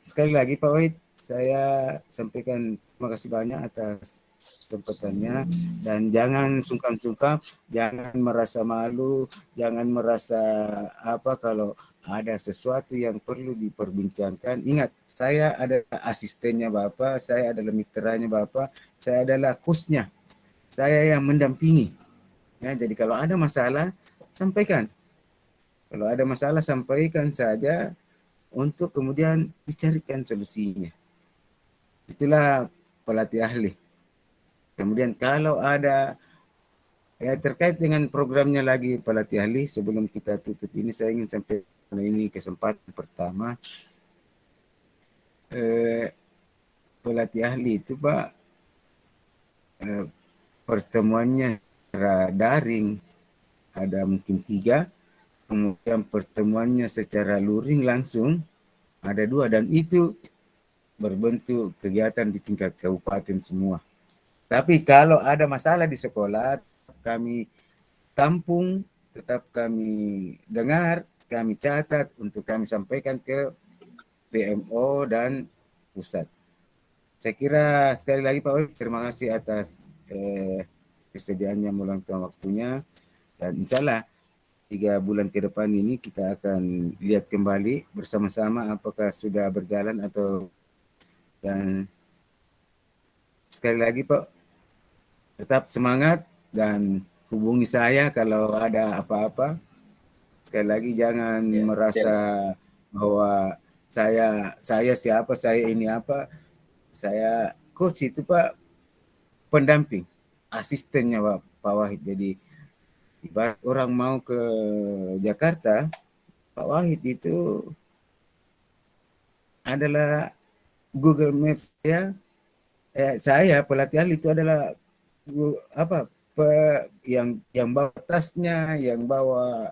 Sekali lagi Pak Wahid, saya sampaikan terima kasih banyak atas kesempatannya, dan jangan sungkan-sungkan, jangan merasa malu, jangan merasa apa kalau ada sesuatu yang perlu diperbincangkan. Ingat, saya adalah asistennya Bapak, saya adalah mitranya Bapak, saya adalah coachnya, saya yang mendampingi. Ya, jadi kalau ada masalah, sampaikan. Kalau ada masalah, sampaikan saja untuk kemudian dicarikan solusinya. Itulah pelatih ahli. Kemudian kalau ada ya terkait dengan programnya lagi pelatih ahli, sebelum kita tutup ini saya ingin sampaikan, ini kesempatan pertama pelatih ahli itu Pak, eh, pertemuannya secara daring ada mungkin 3, kemudian pertemuannya secara luring langsung ada 2, dan itu berbentuk kegiatan di tingkat kabupaten semua. Tapi kalau ada masalah di sekolah, kami tampung, tetap kami dengar, kami catat untuk kami sampaikan ke PMO dan pusat. Saya kira sekali lagi Pak Wahid, terima kasih atas kesediaannya meluangkan waktunya, dan insya Allah 3 bulan ke depan ini kita akan lihat kembali bersama-sama apakah sudah berjalan atau, dan sekali lagi Pak, tetap semangat dan hubungi saya kalau ada apa-apa. Sekali lagi jangan Ya, merasa siap. bahwa saya siapa, saya ini apa. Saya coach itu Pak, pendamping, asistennya Pak Wahid. Jadi ibarat orang mau ke Jakarta, Pak Wahid itu adalah Google Maps ya. Saya pelatih ahli itu adalah apa, yang bawa tasnya, yang bawa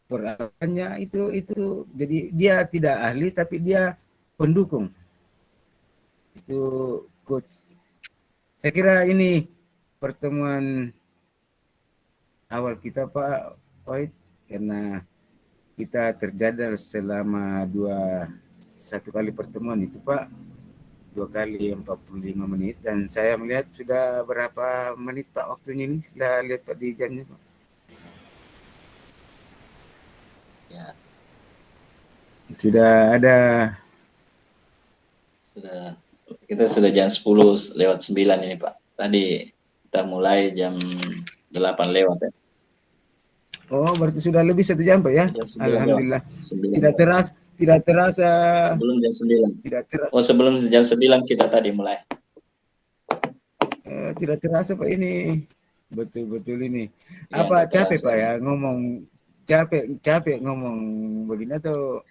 peralatannya itu. Jadi dia tidak ahli tapi dia pendukung. Itu coach. Saya kira ini pertemuan awal kita Pak Wahid, karena kita terjadwal selama satu kali pertemuan itu Pak, 2 kali 45 menit, dan saya melihat sudah berapa menit Pak waktunya ini, setelah lihat Pak di jamnya Pak. Ya, Sudah ada. kita sudah jam 10:09 ini Pak. Tadi kita mulai jam 8 lewat ya. Oh, berarti sudah lebih 1 jam Pak ya. Jam 9 lewat. Alhamdulillah. 9 Tidak lewat. terasa, tidak terasa, Sebelum jam 9. tidak ter, Oh, sebelum jam 9 kita tadi mulai. tidak terasa Pak ini. Betul-betul ini. Ya, Apa enggak capek terasa Pak ini. ya ngomong, capek ngomong begini atau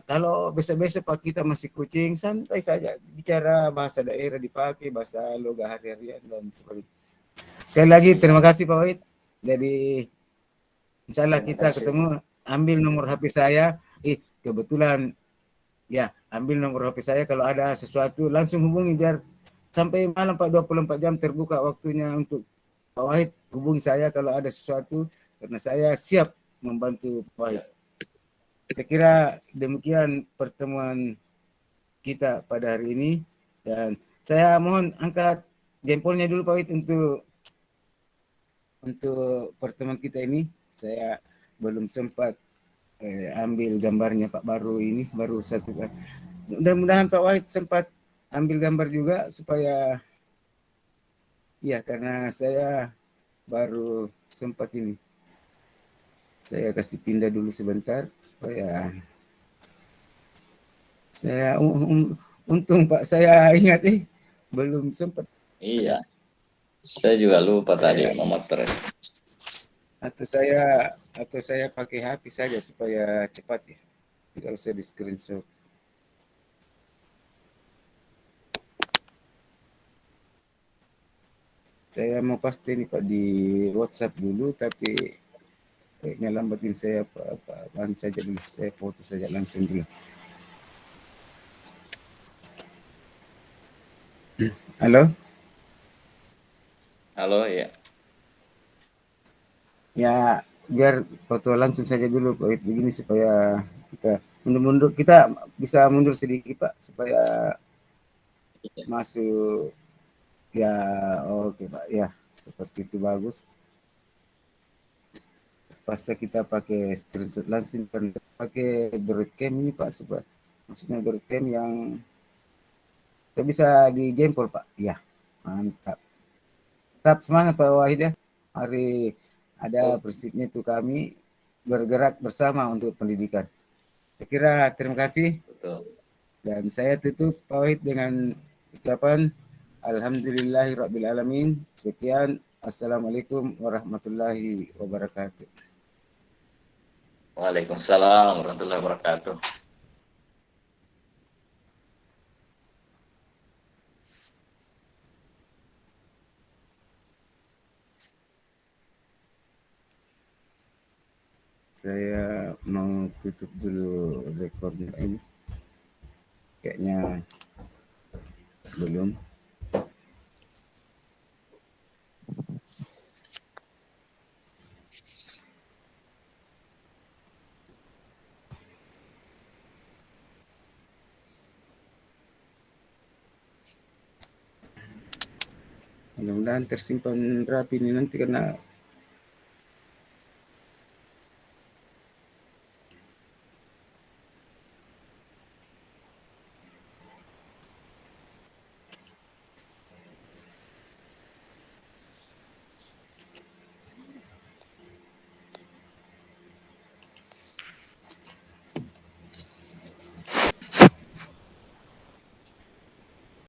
kalau besok-besok Pak kita masih kucing, santai saja bicara bahasa daerah, dipakai bahasa loga hari-harian dan sebagainya. Sekali lagi Iya, terima kasih Pak Wahid. Jadi insya Allah terima kita kasih. ketemu, ambil nomor HP saya. Kebetulan ya, ambil nomor HP saya, kalau ada sesuatu langsung hubungi, biar sampai malam Pak, 24 jam terbuka waktunya untuk Pak Wahid. Hubungi saya kalau ada sesuatu, karena saya siap membantu Pak Wahid. Ya. Saya kira demikian pertemuan kita pada hari ini, dan saya mohon angkat jempolnya dulu Pak Wahid untuk pertemuan kita ini. Saya belum sempat ambil gambarnya Pak, baru ini baru satu. Mudah-mudahan Pak Wahid sempat ambil gambar juga supaya, ya karena saya baru sempat ini. Saya kasih pindah dulu sebentar supaya saya untung Pak, saya ingat belum sempat. Iya. Saya juga lupa tadi Saya memotor. atau saya pakai HP saja supaya cepat ya. Tidak usah di screenshot. Saya mau pasti nih Pak di WhatsApp dulu, tapi kayaknya lambatin saya apa saja dulu. Saya foto saja langsung dulu. Halo? Halo, ya. Ya, biar foto langsung saja dulu Pak, begini supaya kita mundur-mundur, kita bisa mundur sedikit Pak supaya masuk ya. Oke Pak, ya seperti itu bagus. Pas kita pakai screenshot langsung, kan pakai Droid Cam ini Pak, supaya maksudnya Droid Cam yang kita bisa di jempol Pak. Ya, mantap. Tetap semangat Pak Wahid ya. Hari ada Oh, prinsipnya itu kami bergerak bersama untuk pendidikan. Saya kira terima kasih, betul. dan saya tutup Pak Wahid dengan ucapan Alhamdulillahirrabbilalamin. Sekian. Assalamualaikum warahmatullahi wabarakatuh. Waalaikumsalam warahmatullahi wabarakatuh. Saya mau tutup dulu rekornya ini. Kayaknya belum. Mudah-mudahan tersimpan rapi ini nanti, karena